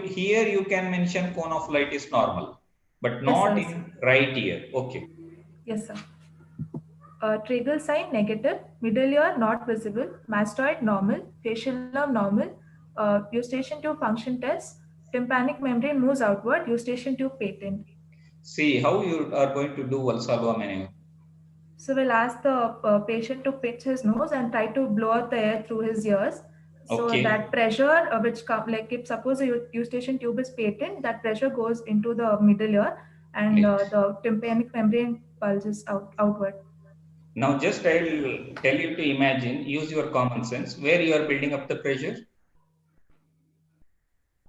Here you can mention cone of light is normal, but not in right ear. Okay. Yes, sir. Tragal sign negative, middle ear not visible, mastoid normal, facial nerve normal, eustachian tube function test, tympanic membrane moves outward, eustachian tube patent. See how you are going to do Valsalva maneuver. So we'll ask the patient to pitch his nose and try to blow out the air through his ears. So that pressure, which like if suppose the eustachian tube is patent, that pressure goes into the middle ear and the tympanic membrane bulges outward. Now just I will tell you to imagine, use your common sense, where you are building up the pressure?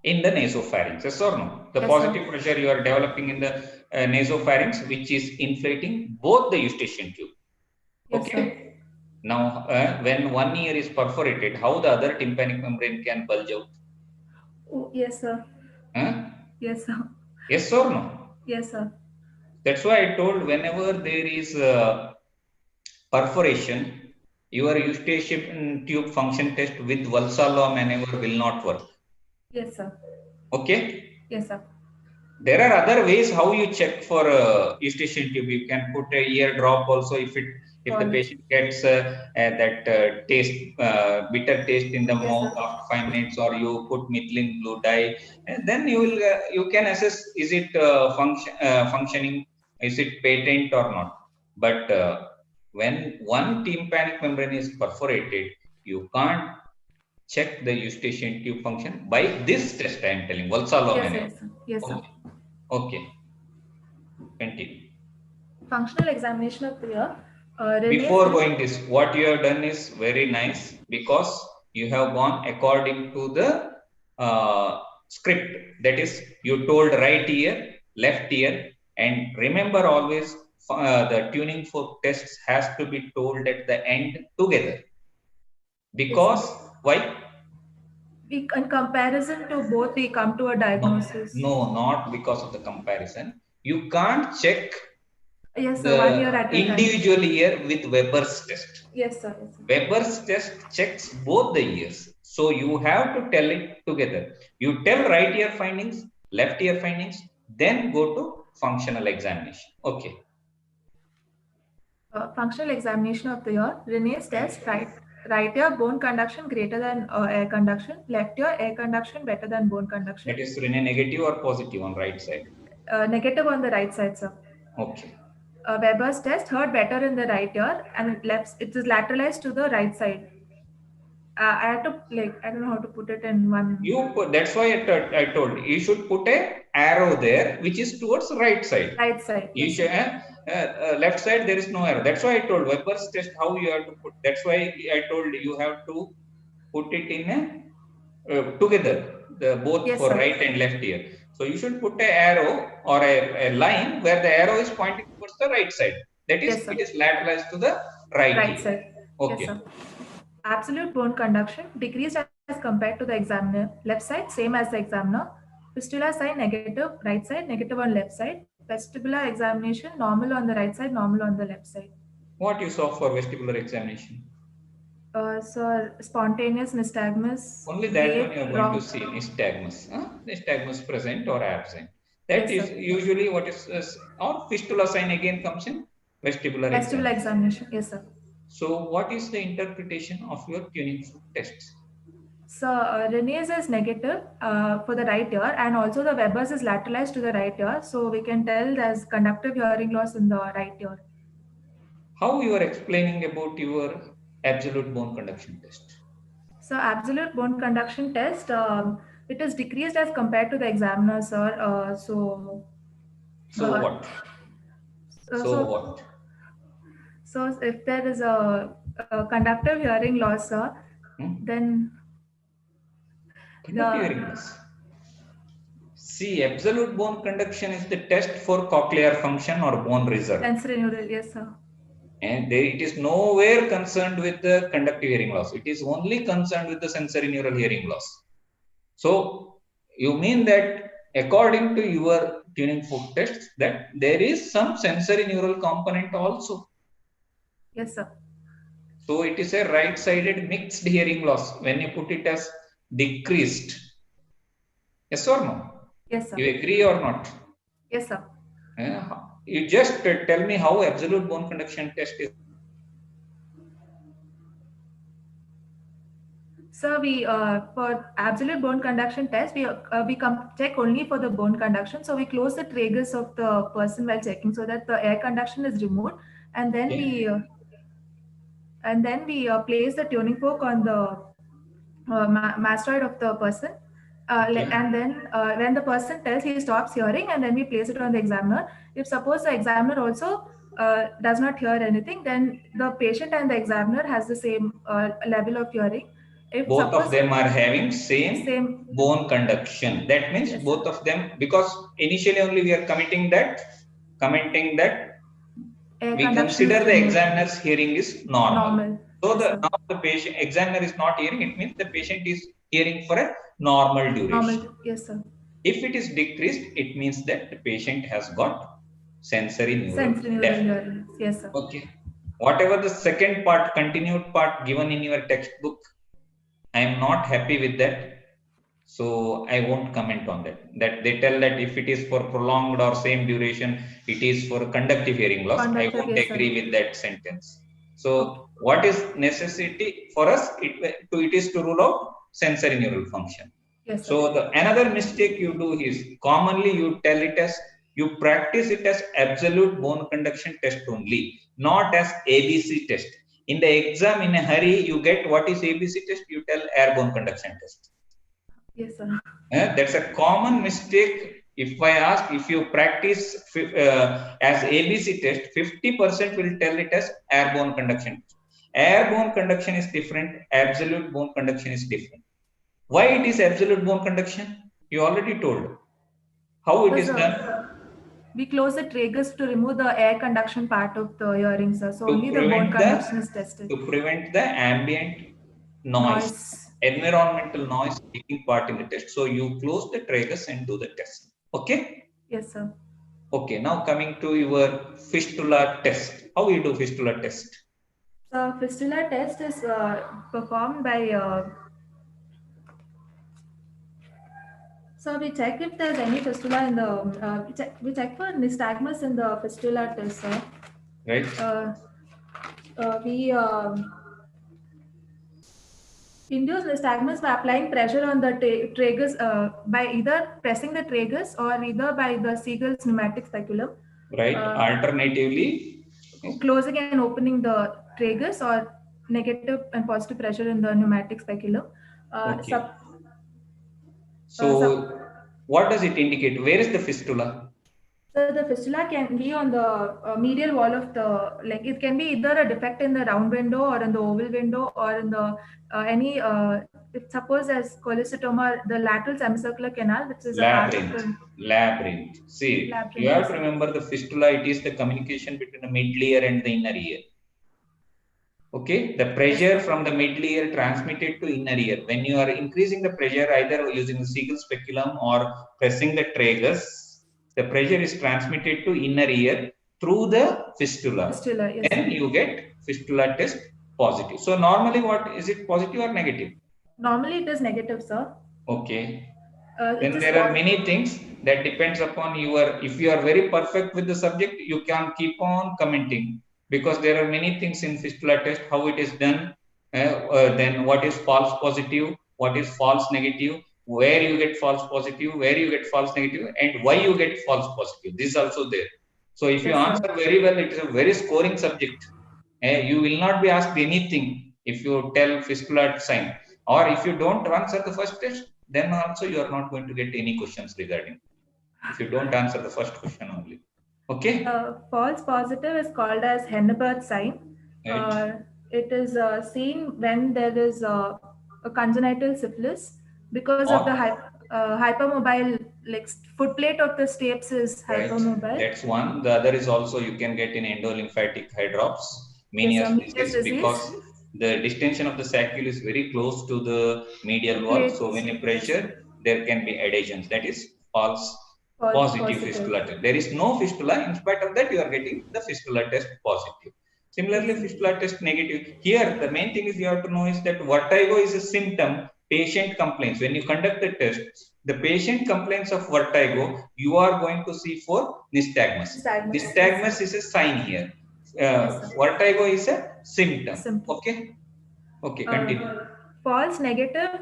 In the nasopharynx, yes or no? The positive pressure you are developing in the nasopharynx, which is inflating both the eustachian tube. Okay. Now, when one ear is perforated, how the other tympanic membrane can bulge out? Oh, yes, sir. Yes, sir. Yes or no? Yes, sir. That's why I told whenever there is perforation, your eustachian tube function test with Valsalva maneuver will not work. Yes, sir. Okay. Yes, sir. There are other ways how you check for eustachian tube. You can put a ear drop also if the patient gets that bitter taste in the mouth after 5 minutes, or you put methylene blue dye, and then you can assess is it functioning, is it patent or not. But when one tympanic membrane is perforated, you can't check the eustachian tube function by this test. I am telling Valsalva maneuver. Yes, sir. Okay. Continue. Functional examination of the ear. Before going this, what you have done is very nice, because you have gone according to the script. That is, you told right ear, left ear, and remember always the tuning fork tests has to be told at the end together. Because why? In comparison to both, we come to a diagnosis. No, not because of the comparison. You can't check the individual ear with Weber's test. Yes, sir. Weber's test checks both the ears. So you have to tell it together. You tell right ear findings, left ear findings, then go to functional examination. Okay. Functional examination of the ear. Renee's test, right ear bone conduction greater than air conduction. Left ear air conduction better than bone conduction. That is Renee negative or positive on right side? Negative on the right side, sir. Okay. Weber's test, heard better in the right ear and it is lateralized to the right side. I had to I don't know how to put it in one. That's why I told you should put a arrow there which is towards right side. Right side. You should left side there is no arrow. That's why I told Weber's test how you have to put. That's why I told you have to put it in a together, both for right and left ear. So you should put a arrow or a line where the arrow is pointing towards the right side. That is, it is lateralized to the right ear. Side. Okay. Yes, sir. Absolute bone conduction decreased as compared to the examiner. Left side same as the examiner. Fistula sign negative right side, negative on left side. Vestibular examination normal on the right side, normal on the left side. What you saw for vestibular examination? So spontaneous nystagmus. Only that one you are going to see, nystagmus. Nystagmus present or absent. That is usually what is, or fistula sign again comes in vestibular examination. Yes, sir. So what is the interpretation of your tuning fork tests? So Renee's is negative for the right ear, and also the Weber's is lateralized to the right ear. So we can tell there's conductive hearing loss in the right ear. How you are explaining about your absolute bone conduction test? So absolute bone conduction test, it is decreased as compared to the examiner, sir. So what? What? So if there is a conductive hearing loss, sir, then conductive hearing loss. See, absolute bone conduction is the test for cochlear function or bone reserve. Sensorineural, yes, sir. And it is nowhere concerned with the conductive hearing loss. It is only concerned with the sensorineural hearing loss. So you mean that according to your tuning fork tests that there is some sensorineural component also? Yes, sir. So it is a right-sided mixed hearing loss when you put it as decreased. Yes or no? Yes, sir. You agree or not? Yes, sir. You just tell me how absolute bone conduction test is. So we for absolute bone conduction test, we check only for the bone conduction. So we close the tragus of the person while checking so that the air conduction is removed, and then we place the tuning fork on the mastoid of the person. And then when the person tells he stops hearing, and then we place it on the examiner. If suppose the examiner also does not hear anything, then the patient and the examiner has the same level of hearing. If both of them are having same bone conduction, that means both of them, because initially only we are commenting that we consider the examiner's hearing is normal. So now the patient examiner is not hearing, it means the patient is hearing for a normal duration. Yes, sir. If it is decreased, it means that the patient has got sensorineural deafness. Yes, sir. Okay. Whatever the second part, continued part given in your textbook, I am not happy with that. So I won't comment on that. That they tell that if it is for prolonged or same duration, it is for conductive hearing loss. I won't agree with that sentence. So what is necessity for us? It is to rule out sensorineural function. Yes, so another mistake you do is commonly you tell it as, you practice it as absolute bone conduction test only, not as ABC test. In the exam, in a hurry, you get what is ABC test, you tell air bone conduction test. Yes, sir. That's a common mistake. If I ask, if you practice as ABC test, 50% will tell it as airborne conduction. Airborne conduction is different. Absolute bone conduction is different. Why it is absolute bone conduction? You already told. How it is done? We close the tragus to remove the air conduction part of the hearing, sir. So only the bone conduction is tested. To prevent the ambient noise. Environmental noise taking part in the test. So you close the tragus and do the test. Okay? Yes, sir. Okay, now coming to your fistula test. How you do fistula test? So fistula test is performed by So we check if there's any fistula in the, we check for nystagmus in the fistula test, sir. Right. We induce nystagmus by applying pressure on the tragus, by either pressing the tragus or either by the Siegel's pneumatic speculum. Right. Alternatively, closing and opening the tragus or negative and positive pressure in the pneumatic speculum. Okay. So what does it indicate? Where is the fistula? So the fistula can be on the medial wall of the, like it can be either a defect in the round window or in the oval window or in the if suppose as cholecystoma, the lateral semicircular canal, which is a part of the labyrinth. See, you have to remember the fistula, it is the communication between the middle ear and the inner ear. Okay, the pressure from the middle ear transmitted to inner ear. When you are increasing the pressure, either using the Siegel's speculum or pressing the tragus, the pressure is transmitted to inner ear through the fistula. Yes, then you get fistula test positive. So normally, what is it, positive or negative? Normally it is negative, sir. Okay. Then there are many things that depends upon your, if you are very perfect with the subject, you can keep on commenting, because there are many things in fistula test, how it is done, then what is false positive, what is false negative, where you get false positive, where you get false negative, and why you get false positive. This is also there. So if you answer very well, it is a very scoring subject. You will not be asked anything if you tell fistula sign, or if you don't answer the first test, then also you are not going to get any questions regarding, if you don't answer the first question only. Okay. False positive is called as Henneberg sign. Right. It is seen when there is a congenital syphilis because of the hypermobile, like foot plate of the stapes is hypermobile. That's one. The other is also you can get in endolymphatic hydrops, Meniere's disease, because the distension of the saccule is very close to the medial wall. So when you pressure, there can be adhesions. That is false positive fistula test. There is no fistula. In spite of that, you are getting the fistula test positive. Similarly, fistula test negative. Here, the main thing is you have to know is that vertigo is a symptom. Patient complains. When you conduct the test, the patient complains of vertigo, you are going to see for nystagmus. Nystagmus is a sign here. Vertigo is a symptom. Okay. Okay, continue. False negative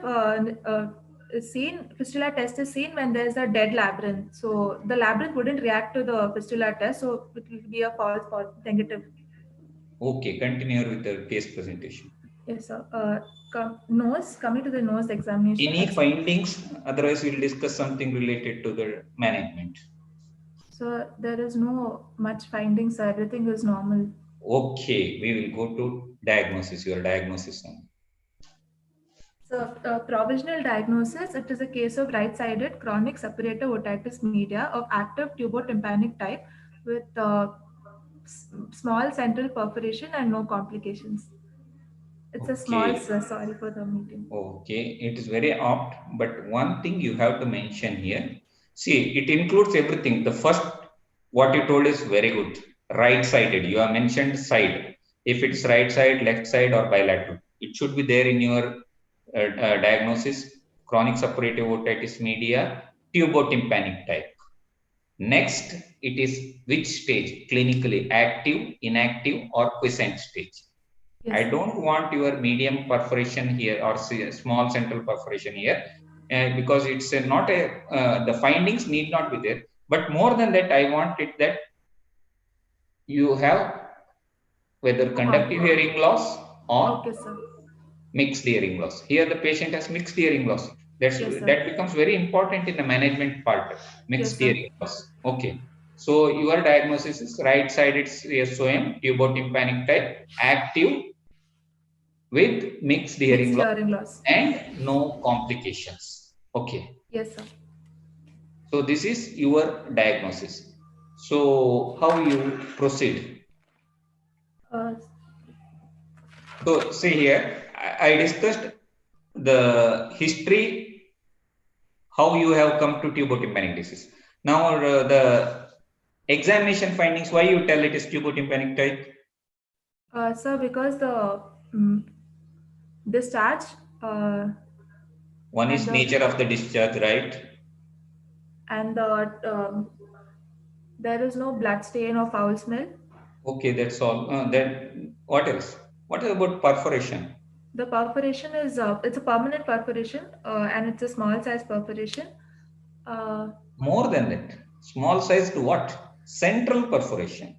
is seen, fistula test is seen when there is a dead labyrinth. So the labyrinth wouldn't react to the fistula test, so it will be a false negative. Okay, continue with the case presentation. Yes, sir. Coming to the nose examination. Any findings? Otherwise, we'll discuss something related to the management. So there is no much findings. Everything is normal. Okay, we will go to diagnosis. Your diagnosis now. So provisional diagnosis, it is a case of right-sided chronic suppurative otitis media of active tubotympanic type with small central perforation and no complications. It's a small, sorry for the meeting. Okay, it is very apt, but one thing you have to mention here. See, it includes everything. The first, what you told is very good. Right-sided, you have mentioned side. If it's right side, left side, or bilateral, it should be there in your diagnosis. Chronic suppurative otitis media, tubotympanic type. Next, it is which stage? Clinically active, inactive, or quiescent stage. I don't want your medium perforation here or small central perforation here, because it's not a, the findings need not be there. But more than that, I want it that you have whether conductive hearing loss or mixed hearing loss. Here the patient has mixed hearing loss. That becomes very important in the management part, mixed hearing loss. Okay. So your diagnosis is right-sided CSOM, tubotympanic type, active, with mixed hearing loss and no complications. Okay. Yes, sir. So this is your diagnosis. So how you proceed? So see here, I discussed the history, how you have come to tubotympanic disease. Now the examination findings, why you tell it is tubotympanic type? Sir, because the discharge. One is nature of the discharge, right? and there is no blood stain or foul smell. Okay, that's all. Then what else? What about perforation? The perforation is it's a permanent perforation, and it's a small size perforation. More than that, small size to what? Central perforation.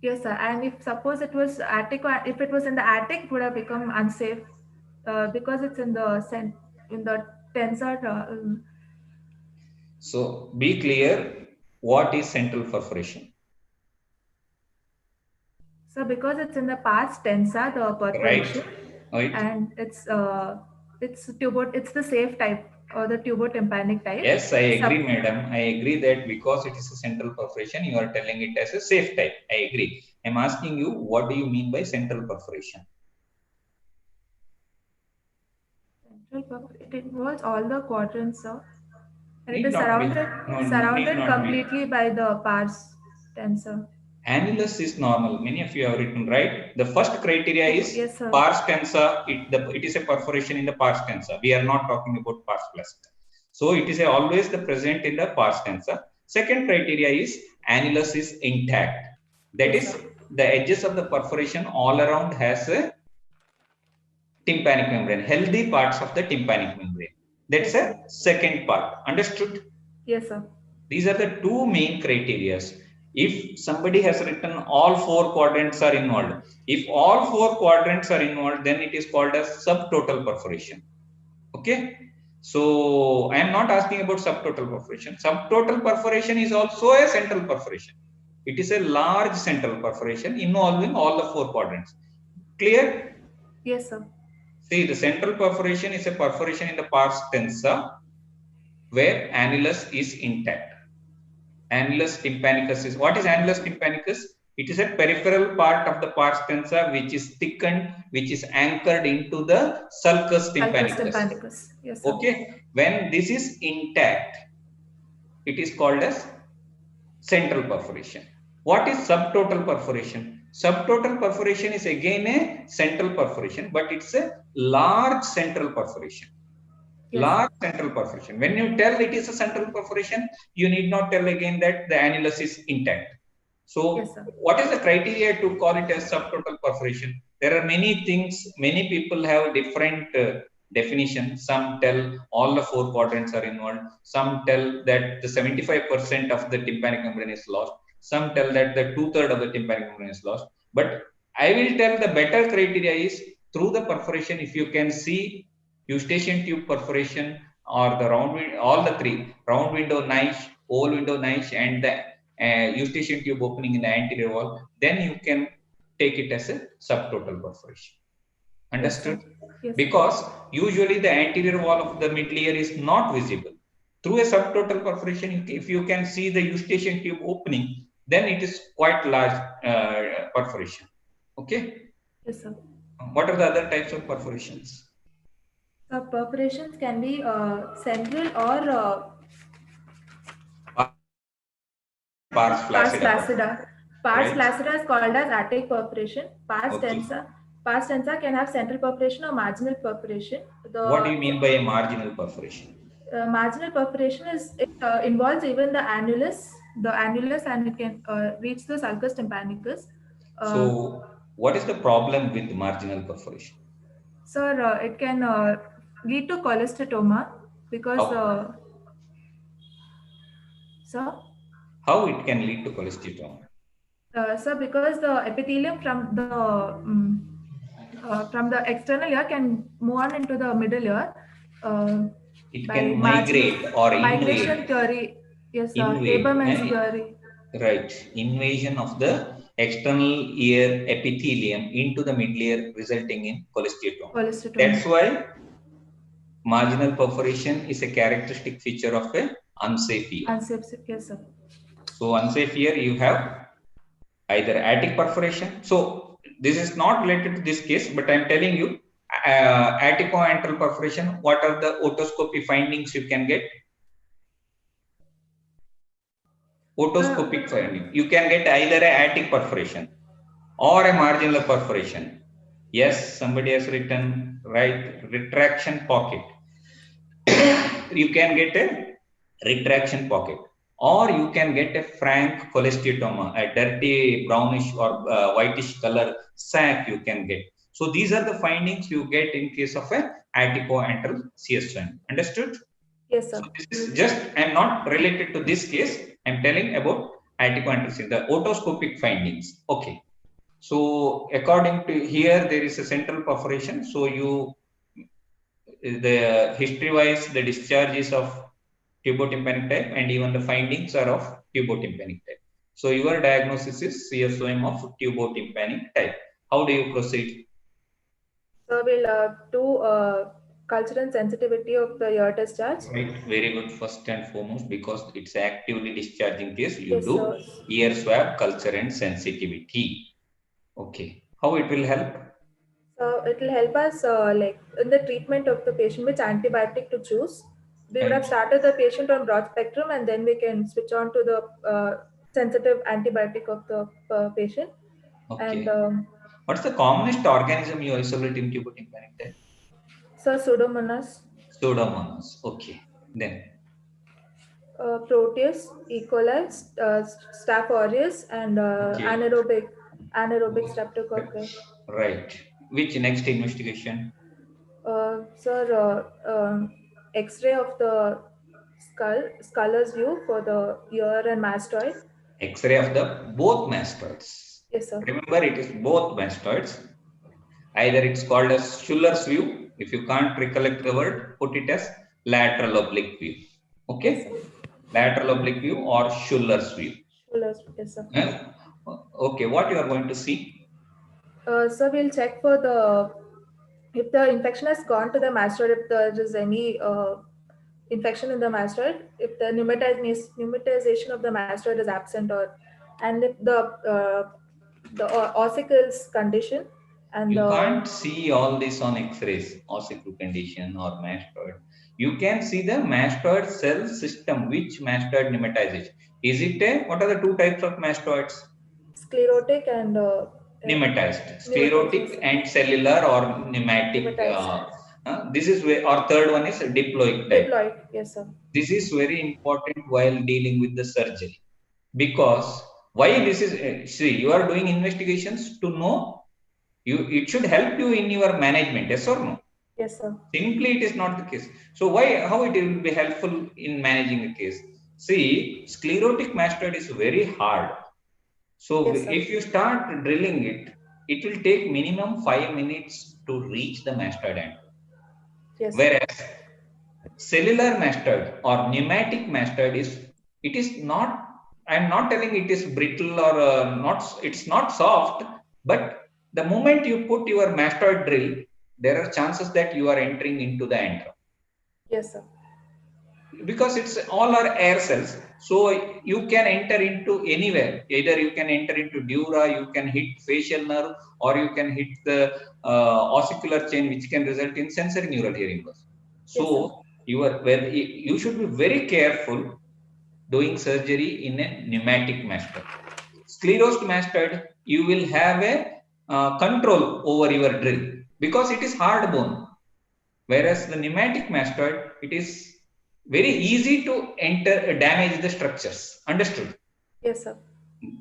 Yes, sir. And if suppose it was attic, if it was in the attic, it would have become unsafe because it's in the tensor. So be clear, what is central perforation? So because it's in the past tensa, the perforation, Right. and it's the safe type or the tubotympanic type. Yes, I agree, madam. I agree that because it is a central perforation, you are telling it as a safe type. I agree. I'm asking you, what do you mean by central perforation? It involves all the quadrants, sir. And it Need is not be. surrounded Need not completely by the pars tensor. Annulus is normal. Many of you have written, right? The first criteria is yes, sir. pars tensa. It is a perforation in the pars tensa. We are not talking about pars placida. So it is always the present in the pars tensa. Second criteria is annulus is intact. That Yes, is, sir. the edges of the perforation all around has a tympanic membrane, healthy parts of the tympanic membrane. That's Yes, a second part. Understood? Yes, sir. These are the two main criteria. If somebody has written all four quadrants are involved, if all four quadrants are involved, then it is called as subtotal perforation. Okay. So I am not asking about subtotal perforation. Subtotal perforation is also a central perforation. It is a large central perforation involving all the four quadrants. Clear? Yes, sir. See, the central perforation is a perforation in the pars tensa where annulus is intact. Annulus tympanicus is, what is annulus tympanicus? It is a peripheral part of the pars tensa which is thickened, which is anchored into the sulcus tympanicus. Yes, sir. Okay, when this is intact, it is called as central perforation. What is subtotal perforation? Subtotal perforation is again a central perforation, but it's a large central perforation. Yes, Large central perforation. When you tell it is a central perforation, you need not tell again that the annulus is intact. So, yes, sir. what is the criteria to call it as subtotal perforation? There are many things, many people have different definitions. Some tell all the four quadrants are involved. Some tell that the 75% of the tympanic membrane is lost. Some tell that the 2/3 of the tympanic membrane is lost. But I will tell the better criteria is through the perforation, if you can see eustachian tube perforation or the round window, all the three, round window niche, oval window niche, and the eustachian tube opening in the anterior wall, then you can take it as a subtotal perforation. Understood? Yes, because usually the anterior wall of the middle ear is not visible. Through a subtotal perforation, if you can see the eustachian tube opening, then it is quite large perforation. Okay? Yes, sir. What are the other types of perforations? Perforations can be central or pars flaccida. Pars Right. flaccida is called as attic perforation. Pars Okay. tensa can have central perforation or marginal perforation. What do you mean by a marginal perforation? Marginal perforation involves even the annulus, and it can reach the sulcus tympanicus. So, what is the problem with marginal perforation? Sir, it can lead to cholesteatoma because, sir? How it can lead to cholesteatoma? Sir, because the epithelium from the external ear can move on into the middle ear. It can migrate or migration invade. theory. Yes, sir. Invade, Haberman's theory. Right. Invasion of the external ear epithelium into the middle ear, resulting in cholesteatoma. That's why marginal perforation is a characteristic feature of a unsafe ear. Yes, sir. So unsafe ear, you have either attic perforation. So this is not related to this case, but I'm telling you, attico-antral perforation, what are the otoscopy findings you can get? Otoscopic finding. You can get either an attic perforation or a marginal perforation. Yes, somebody has written, right, retraction pocket. You can get a retraction pocket, or you can get a frank cholesteatoma, a dirty brownish or whitish color sac you can get. So these are the findings you get in case of a anticoantral CSOM. Understood? Yes, So sir. this is just, I'm not related to this case, I'm telling about anticoantral CSOM, the otoscopic findings. Okay. So according to here, there is a central perforation. So you, the history wise, the discharge is of tubotympanic type, and even the findings are of tubotympanic type. So your diagnosis is CSOM of tubotympanic type. How do you proceed? So we'll do culture and sensitivity of the ear discharge. Right, very good. First and foremost, because it's actively discharging case, you Yes, do sir. ear swab culture and sensitivity. Okay, how it will help? So it will help us like in the treatment of the patient, which antibiotic to choose. We would have Right. started the patient on broad spectrum, and then we can switch on to the sensitive antibiotic of the patient. Okay, And what's the commonest organism you isolate in tubotympanic type? so Pseudomonas, Pseudomonas. Okay, then Proteus, E. coli, Staph aureus, and okay, anaerobic streptococci. right. Which next investigation? Sir, X-ray of the sculler's view for the ear and mastoid. X-ray of the both mastoids. Yes, sir. Remember, it is both mastoids. Either it's called as Schuller's view. If you can't recollect the word, put it as lateral oblique view. Okay, Yes, lateral oblique view or Schuller's view. yes, sir. Okay, what you are going to see? So we'll check for the if the infection has gone to the mastoid, if there is any infection in the mastoid, if the pneumatization of the mastoid is absent, or and if the ossicles condition and You the can't see all this on X-rays, ossicle condition or mastoid. You can see the mastoid cell system, which mastoid pneumatization. Is it a, what are the two types of mastoids? sclerotic and Pneumatized, pneumatized, sclerotic and cellular or pneumatic. pneumatized. This is where, or third one is diploid type. Diploid, yes, sir. This is very important while dealing with the surgery, because why this is, see, you are doing investigations to know, you, it should help you in your management, yes or no? Yes, sir. Simply it is not the case. So why, how it will be helpful in managing a case? See, sclerotic mastoid is very hard. So Yes, sir. if you start drilling it, it will take minimum 5 minutes to reach the mastoid end. Yes, sir. Whereas cellular mastoid or pneumatic mastoid is, it is not, I'm not telling it is brittle or not, it's not soft, but the moment you put your mastoid drill, there are chances that you are entering into the antrum, Yes, sir. because it's all are air cells. So you can enter into anywhere, either you can enter into dura, you can hit facial nerve, or you can hit the ossicular chain, which can result in sensory neural hearing loss. So Yes, sir. you are, well, you should be very careful doing surgery in a pneumatic mastoid. Sclerosed mastoid, you will have a control over your drill, because it is hard bone. Whereas the pneumatic mastoid, it is very easy to enter, damage the structures. Understood? Yes, sir.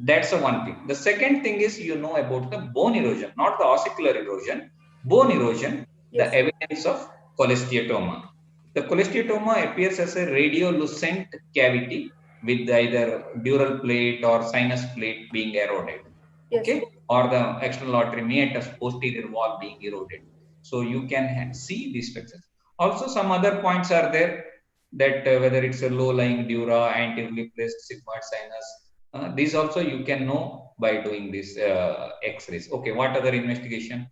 That's the one thing. The second thing is, you know about the bone erosion, not the ossicular erosion, bone erosion, the Yes, sir. evidence of cholesteatoma. The cholesteatoma appears as a radiolucent cavity with either dural plate or sinus plate being eroded. Yes, sir. Okay, or the external artery meatus posterior wall being eroded. So you can see these structures. Also, some other points are there, that whether it's a low-lying dura, anteriorly placed sigmoid sinus. These also you can know by doing this X-rays. Okay, what other investigation?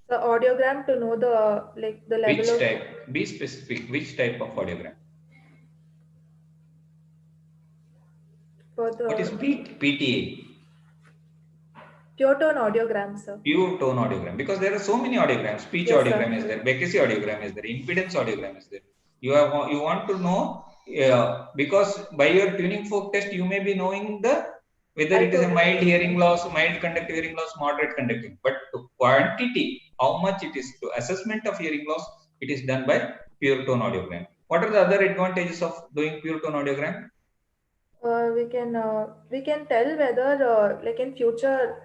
The audiogram to know the the level Which of type? Be specific. Which type of audiogram? for What is the PTA? pure tone audiogram, sir. Pure tone audiogram, because there are so many audiograms. Speech Yes, sir. audiogram is there, Beckesi audiogram is there, impedance audiogram is there. You want to know, because by your tuning fork test you may be knowing the whether it is a mild hearing loss, mild conductive hearing loss, moderate conductive, but the quantity, how much it is to assessment of hearing loss, it is done by pure tone audiogram. What are the other advantages of doing pure tone audiogram? We can tell whether like in future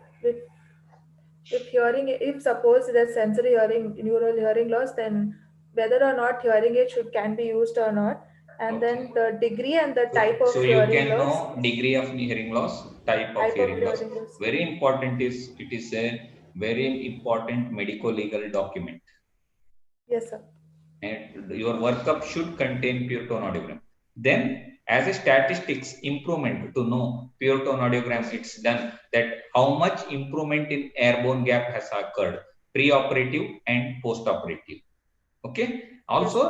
if hearing, if suppose there's sensory hearing, neural hearing loss, then whether or not hearing aid should can be used or not, and Okay. then the degree and the type So of you hearing can loss. know degree of hearing loss, type of Type of hearing loss. hearing loss. Very important is it is a very important medico-legal document. Yes, sir. And your workup should contain pure tone audiogram. Then, as a statistics improvement to know pure tone audiogram, it's done that how much improvement in airborne gap has occurred pre-operative and post-operative. Okay. Also,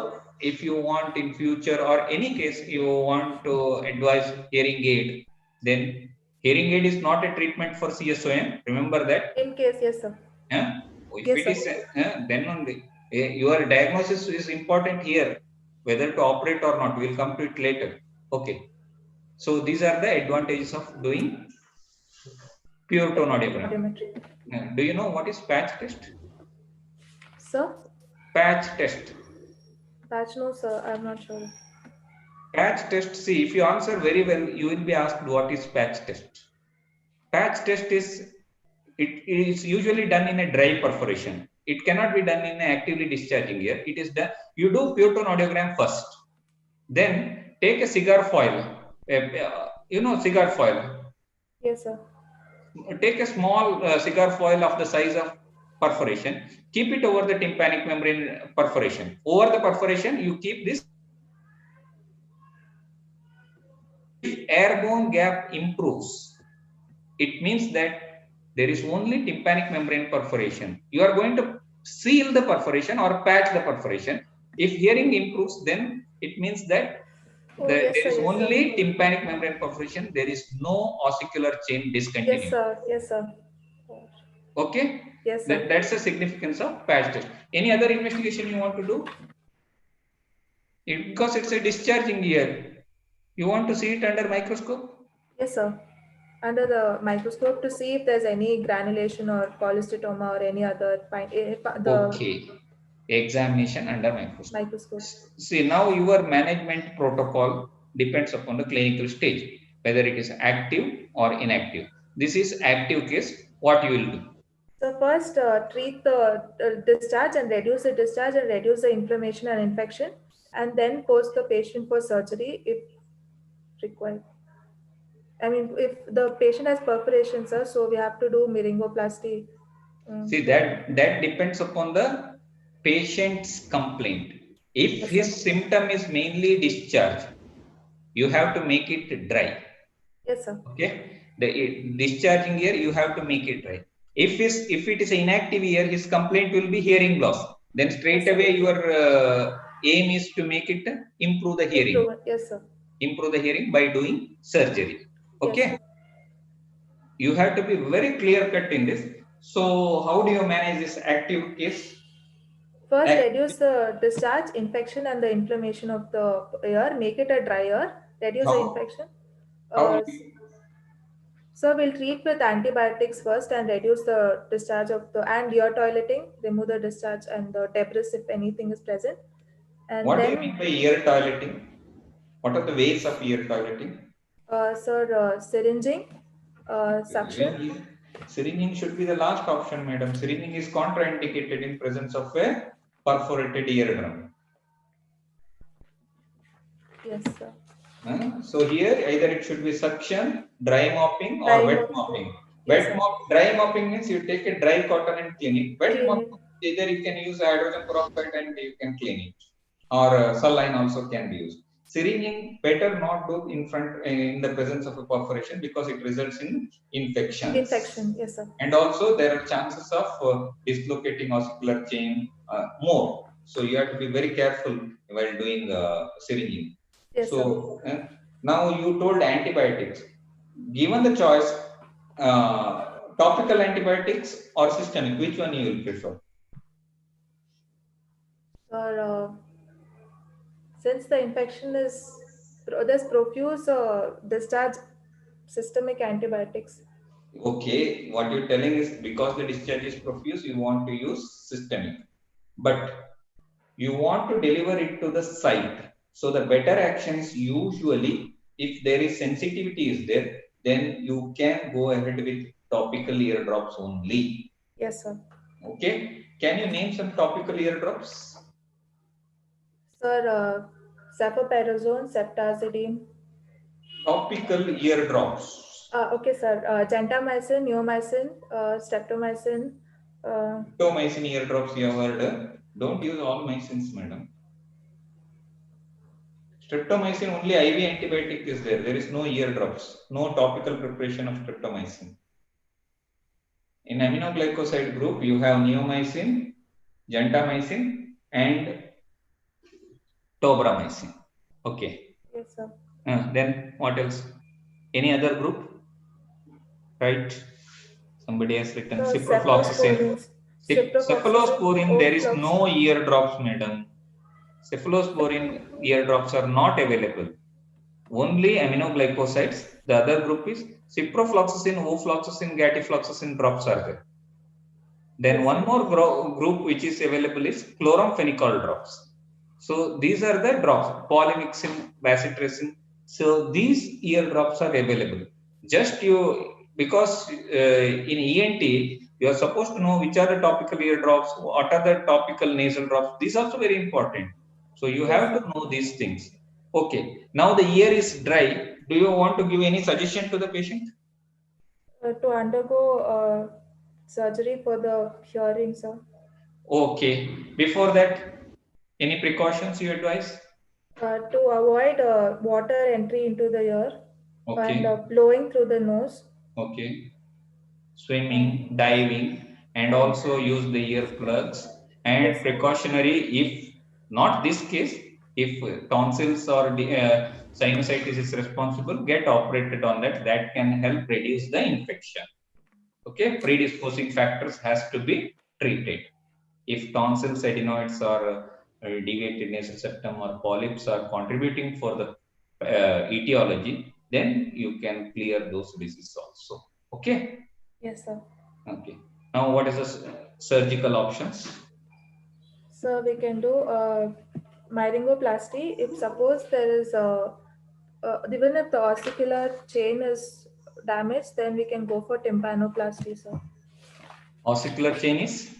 Yes, if you want in future or any case you want to advise hearing aid, then hearing aid is not a treatment for CSOM. Remember that. in case, yes, sir. If Yes, it is, sir. then only your diagnosis is important here, whether to operate or not. We'll come to it later. Okay. So these are the advantages of doing pure tone audiogram. Audiometry. Do you know what is patch test? Sir? Patch test. Patch, no, sir. I'm not sure. Patch test, see, if you answer very well, you will be asked what is patch test. Patch test is, it is usually done in a dry perforation. It cannot be done in an actively discharging ear. It is done, you do pure tone audiogram first. Then take a cigar foil, you know cigar foil. Yes, sir. Take a small cigar foil of the size of perforation, keep it over the tympanic membrane perforation. Over the perforation, you keep this. If airborne gap improves, it means that there is only tympanic membrane perforation. You are going to seal the perforation or patch the perforation. If hearing improves, then it means that Yes, there sir. is Yes, only sir. tympanic membrane perforation. There is no ossicular chain Yes, discontinuity. sir. Yes, sir. Okay. Yes, sir. That's the significance of patch test. Any other investigation you want to do? Because it's a discharging ear, you want to see it under microscope? Yes, sir. Under the microscope to see if there's any granulation or polycytoma or any other Okay. Examination under microscope. microscope. See, now your management protocol depends upon the clinical stage, whether it is active or inactive. This is active case. What you will do? So first, treat the discharge and reduce the discharge and reduce the inflammation and infection, and then post the patient for surgery if required. I mean, if the patient has perforation, sir, so we have to do myringoplasty. See, that depends upon the patient's complaint. If Yes, his sir. symptom is mainly discharge, you have to make it dry. Yes, sir. Okay, the discharging ear, you have to make it dry. If it is inactive ear, his complaint will be hearing loss. Then straight Yes, away your aim is to make it improve the hearing. Yes, sir. Improve the hearing by doing surgery. Okay. Yes. You have to be very clear cut in this. So how do you manage this active case? First, reduce the discharge, infection, and the inflammation of the ear. Make it a dry ear. Reduce the infection. How So we'll treat with antibiotics first and reduce the discharge of the and ear toileting. Remove the discharge and the debris if anything is present. And what then, do you mean by ear toileting? What are the ways of ear toileting? Sir, syringing, suction. Syringing should be the last option, madam. Syringing is contraindicated in presence of a perforated eardrum. Yes, sir. So here either it should be suction, dry mopping, or wet mopping. Yes, Dry mopping means you take a dry cotton and clean it. Wet mopping, either you can use hydrogen peroxide and you can clean it, or saline also can be used. Syringing better not do in the presence of a perforation because it results in infections. Infection, yes, sir. And also there are chances of dislocating ossicular chain more. So you have to be very careful while doing syringing. Yes, so now you told antibiotics. Given the choice, topical antibiotics or systemic, which one you will prefer? Or since the infection is there's profuse discharge, systemic antibiotics. Okay, what you're telling is because the discharge is profuse, you want to use systemic, but you want to deliver it to the site. So the better actions usually, if there is sensitivity is there, then you can go ahead with topical ear drops only. Yes, sir. Okay. Can you name some topical ear drops? Sir, cefoperazone, ceftazidime. Topical ear drops. Okay, sir. Gentamicin, neomycin, streptomycin. Streptomycin ear drops you have heard. Don't use all mycins, madam. Streptomycin only IV antibiotic is there. There is no ear drops. No topical preparation of streptomycin. In aminoglycoside group, you have neomycin, gentamicin, and tobramycin. Okay. Yes, sir. Then what else? Any other group? Right. Somebody has written ciprofloxacin. Cephalosporin, there is no ear drops, madam. Cephalosporin ear drops are not available. Only aminoglycosides. The other group is ciprofloxacin, ofloxacin, gatifloxacin drops are there. Then Yes, one more group which is available is chloramphenicol drops. So these are the drops, polymyxin, bacitracin. So these ear drops are available. Just because in ENT, you are supposed to know which are the topical ear drops, what are the topical nasal drops. These are also very important. So you have to know these things. Okay. Now the ear is dry. Do you want to give any suggestion to the patient? To undergo surgery for the hearing, sir. Okay. Before that, any precautions you advise? To avoid water entry into the ear Okay. and blowing through the nose. Okay. Swimming, diving, and also use the ear plugs. And precautionary, if not this case, if tonsils or sinusitis is responsible, get operated on that. That can help reduce the infection. Okay, predisposing factors has to be treated. If tonsils, adenoids, or deviated nasal septum or polyps are contributing for the etiology, then you can clear those diseases also. Okay. Yes, sir. Okay. Now, what is the surgical options? So we can do myringoplasty if suppose there is even if the ossicular chain is damaged, then we can go for tympanoplasty, sir. Ossicular chain is?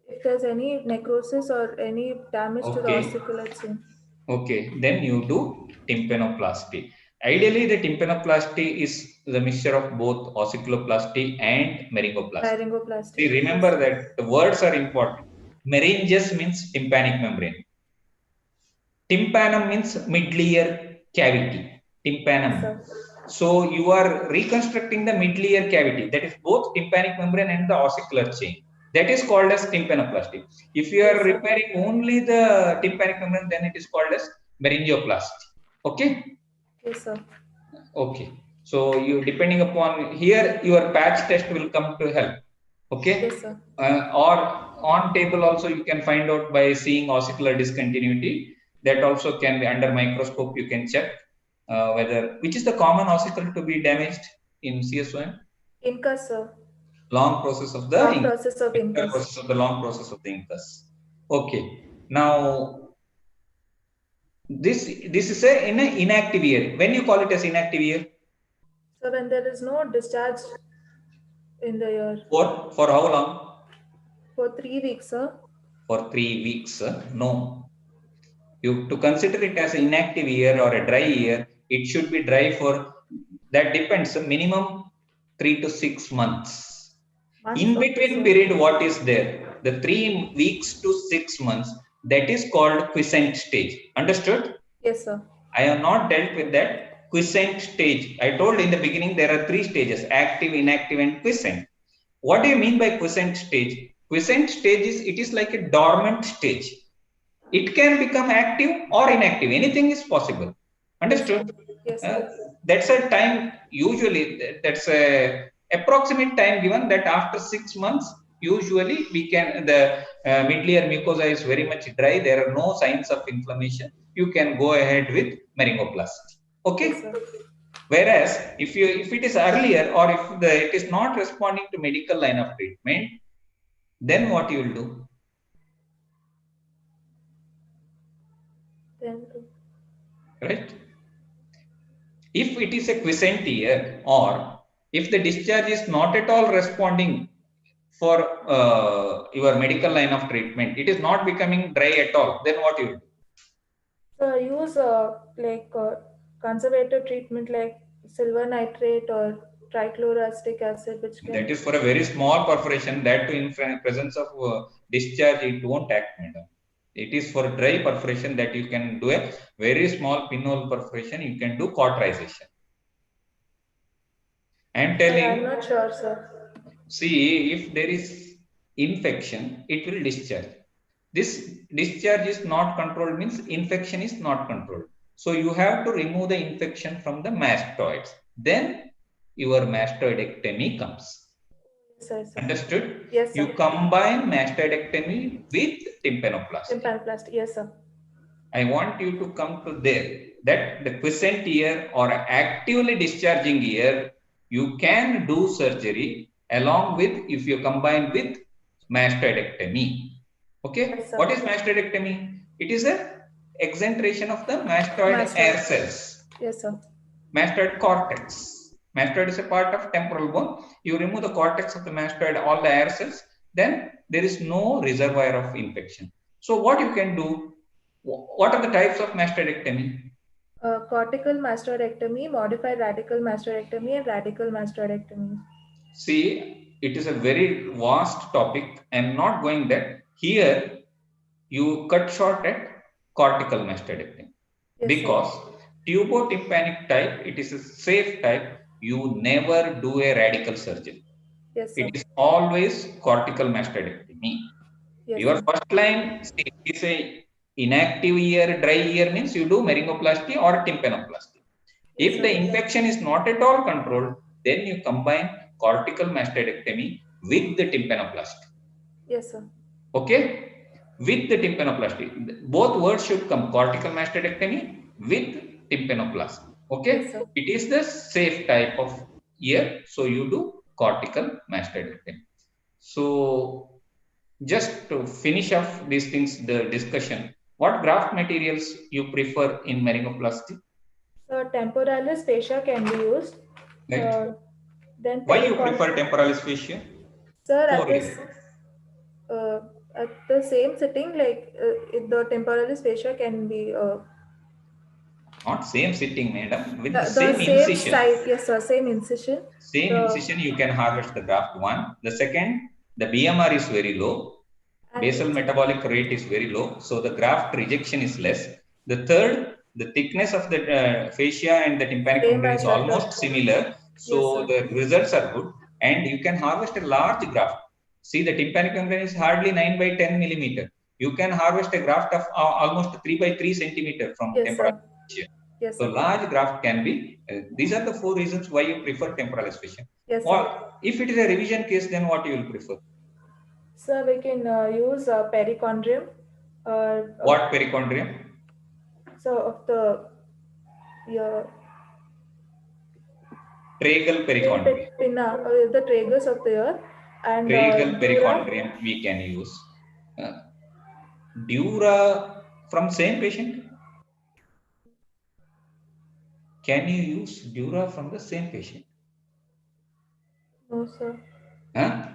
If there's any necrosis or any damage to the ossicular chain. Okay, then you do tympanoplasty. Ideally, the tympanoplasty is the mixture of both ossiculoplasty and meringoplasty. See, remember that the words are important. Meninges means tympanic membrane. Tympanum means mid-ear cavity. Tympanum. So you are reconstructing the mid-ear cavity. That is both tympanic membrane and the ossicular chain. That is called as tympanoplasty. If you are repairing only the tympanic membrane, then it is called as meningioplasty. Okay? Yes, sir. Okay. So you, depending upon here, your patch test will come to help. Okay? Yes, sir. Or on table also you can find out by seeing ossicular discontinuity. That also can be under microscope. You can check whether, which is the common ossicle to be damaged in CSOM? Incus, sir. Long process of the long process of incus. Process of the long process of the incus. Okay. Now this is a in an inactive ear. When you call it as inactive ear? So when there is no discharge in the ear. For how long? For 3 weeks, sir. For 3 weeks, no. You to consider it as an inactive ear or a dry ear, it should be dry for, that depends, minimum 3 to 6 months. In between period, what is there? The 3 weeks to 6 months, that is called quiescent stage. Understood? Yes, sir. I have not dealt with that quiescent stage. I told in the beginning there are 3 stages: active, inactive, and quiescent. What do you mean by quiescent stage? Quiescent stage is, it is like a dormant stage. It can become active or inactive. Anything is possible. Understood? Yes, that's a time, usually that's a approximate time given, that after 6 months, usually we can, the mid-ear mucosa is very much dry. There are no signs of inflammation. You can go ahead with meringoplasty. Okay. Yes, whereas if it is earlier, or if it is not responding to medical line of treatment, then what you will do? right? If it is a quiescent ear, or if the discharge is not at all responding for your medical line of treatment, it is not becoming dry at all, then what you do? So use conservative treatment like silver nitrate or trichloroacetic acid, which can. That is for a very small perforation, that too in presence of discharge, it won't act, madam. It is for dry perforation that you can do a very small pinhole perforation, you can do cauterization. I am telling. I'm not sure, sir. See, if there is infection, it will discharge. This discharge is not controlled means infection is not controlled. So you have to remove the infection from the mastoids. Then your mastoidectomy comes. Yes, sir. Understood? Yes, sir. You combine mastoidectomy with tympanoplasty. Tympanoplasty, yes, sir. I want you to come to there that the quiescent ear or actively discharging ear, you can do surgery along with if you combine with mastoidectomy. Okay, Yes, sir. what is mastoidectomy? It is a exenteration of the mastoid air cells. Yes, sir. Mastoid cortex. Mastoid is a part of temporal bone. You remove the cortex of the mastoid, all the air cells, then there is no reservoir of infection. So what you can do? What are the types of mastoidectomy? Cortical mastoidectomy, modified radical mastoidectomy, and radical mastoidectomy. See, it is a very vast topic. I am not going there. Here, you cut short at cortical mastoidectomy. Yes, because tubotympanic type, it is a safe type. You never do a radical surgery. Yes, sir. It is always cortical mastoidectomy. Yes, your first line, see, it is a inactive ear, dry ear means you do meringoplasty or tympanoplasty. Yes, if the infection is not at all controlled, then you combine cortical mastoidectomy with the tympanoplasty. Yes, sir. Okay? With the tympanoplasty. Both words should come, cortical mastoidectomy with tympanoplasty. Okay? Yes, it is the safe type of ear, so you do cortical mastoidectomy. So, just to finish off these things, the discussion, what graft materials you prefer in meringoplasty? So temporalis fascia can be used. Right. Then why you prefer temporalis fascia? Sir, at the same sitting, like the temporalis fascia can be. Not same sitting, madam. With the same incision. site, yes, sir. Same incision. Same incision, you can harvest the graft. One. The second, the BMR is very low. Basal metabolic rate is very low. So the graft rejection is less. The third, the thickness of the fascia and the tympanic membrane is almost similar. So yes, the results are good. And you can harvest a large graft. See, the tympanic membrane is hardly 9 by 10 millimeter. You can harvest a graft of almost 3 by 3 centimeter from temporal fascia. Yes, so large graft can be. These are the 4 reasons why you prefer temporalis fascia. Yes, or if it is a revision case, then what you will prefer? So we can use perichondrium. What perichondrium? So of the tragal perichondrium. The tragus of the ear and tragal perichondrium we can use. Dura from same patient? Can you use dura from the same patient? No, sir. Huh?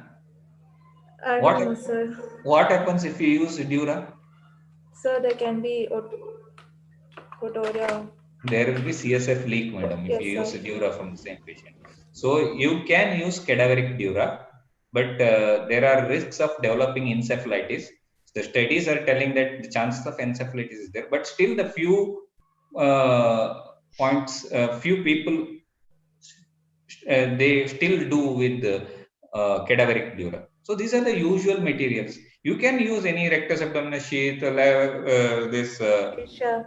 I don't know, sir. What happens if you use dura? Sir, there can be otorrhea. There will be CSF leak, madam, if you use dura from the same patient. So you can use cadaveric dura, but there are risks of developing encephalitis. The studies are telling that the chances of encephalitis is there, but still the few few people they still do with cadaveric dura. So these are the usual materials. You can use any rectus abdominis sheath, this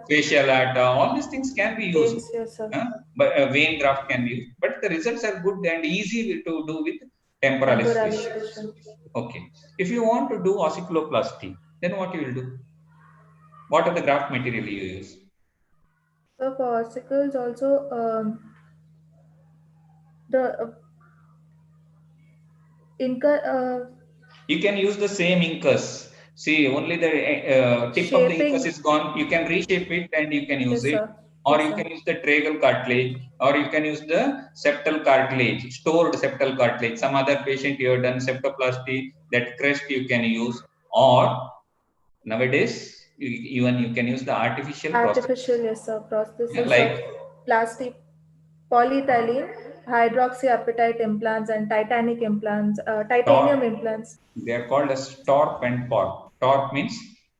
fascia lata, all these things can be used. Yes, but vein graft can be used. But the results are good and easy to do with temporalis fascia. Okay. If you want to do ossiculoplasty, then what you will do? What are the graft material you use? So for ossicles also, the you can use the same incus. See, only the tip of the incus is gone. You can reshape it and you can use it. or Yes, you sir. can use the tragal cartilage, or you can use the septal cartilage, stored septal cartilage. Some other patient you have done septoplasty, that crest you can use, or nowadays even you can use the artificial Artificial, prosthesis. yes, sir. Prosthesis Like of plastic, polyethylene, hydroxyapatite implants, and titanic implants, titanium TORP, implants. they are called as TORP and PORP. TORP means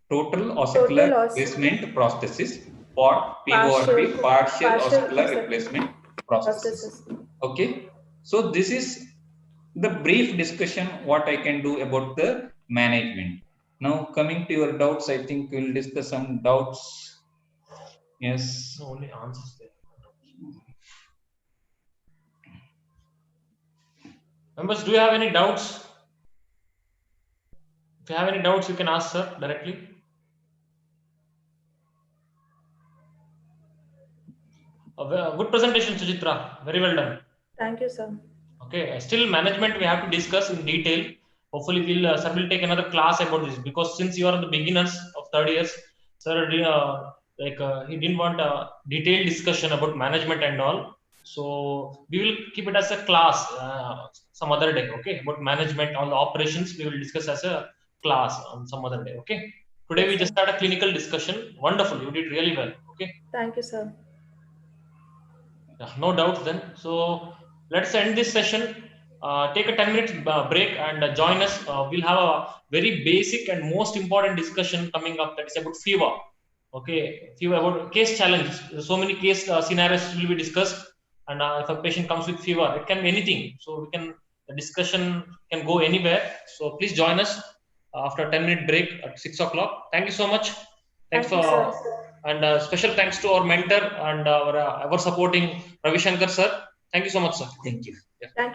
total ossicular Total loss, replacement prosthesis, PORP, partial, PORP, partial partial ossicular replacement prosthesis. prosthesis. Okay, so this is the brief discussion what I can do about the management. Now coming to your doubts, I think we'll discuss some doubts. Yes. No, only answers there. Members, do you have any doubts? If you have any doubts, you can ask sir directly. Good presentation, Suchitra. Very well done. Thank you, sir. Okay, still management we have to discuss in detail. Hopefully, sir will take another class about this, because since you are the beginners of third years, sir he didn't want a detailed discussion about management and all. So we will keep it as a class some other day. Okay, about management, all the operations we will discuss as a class on some other day. Okay. Today Yes, we sir. just had a clinical discussion. Wonderful, you did really well. Okay. Thank you, sir. Yeah, no doubts then. So let's end this session. Take a 10 minutes break and join us. We'll have a very basic and most important discussion coming up, that is about fever. Okay, fever, about case challenge. So many case scenarios will be discussed, and if a patient comes with fever, it can be anything. So the discussion can go anywhere. So please join us after a 10-minute break at 6 o'clock. Thank you so much. Thanks Thank you, for sir. and special thanks to our mentor and our supporting Ravishankar sir. Thank you so much, sir. Thank you. Yeah. Thank you.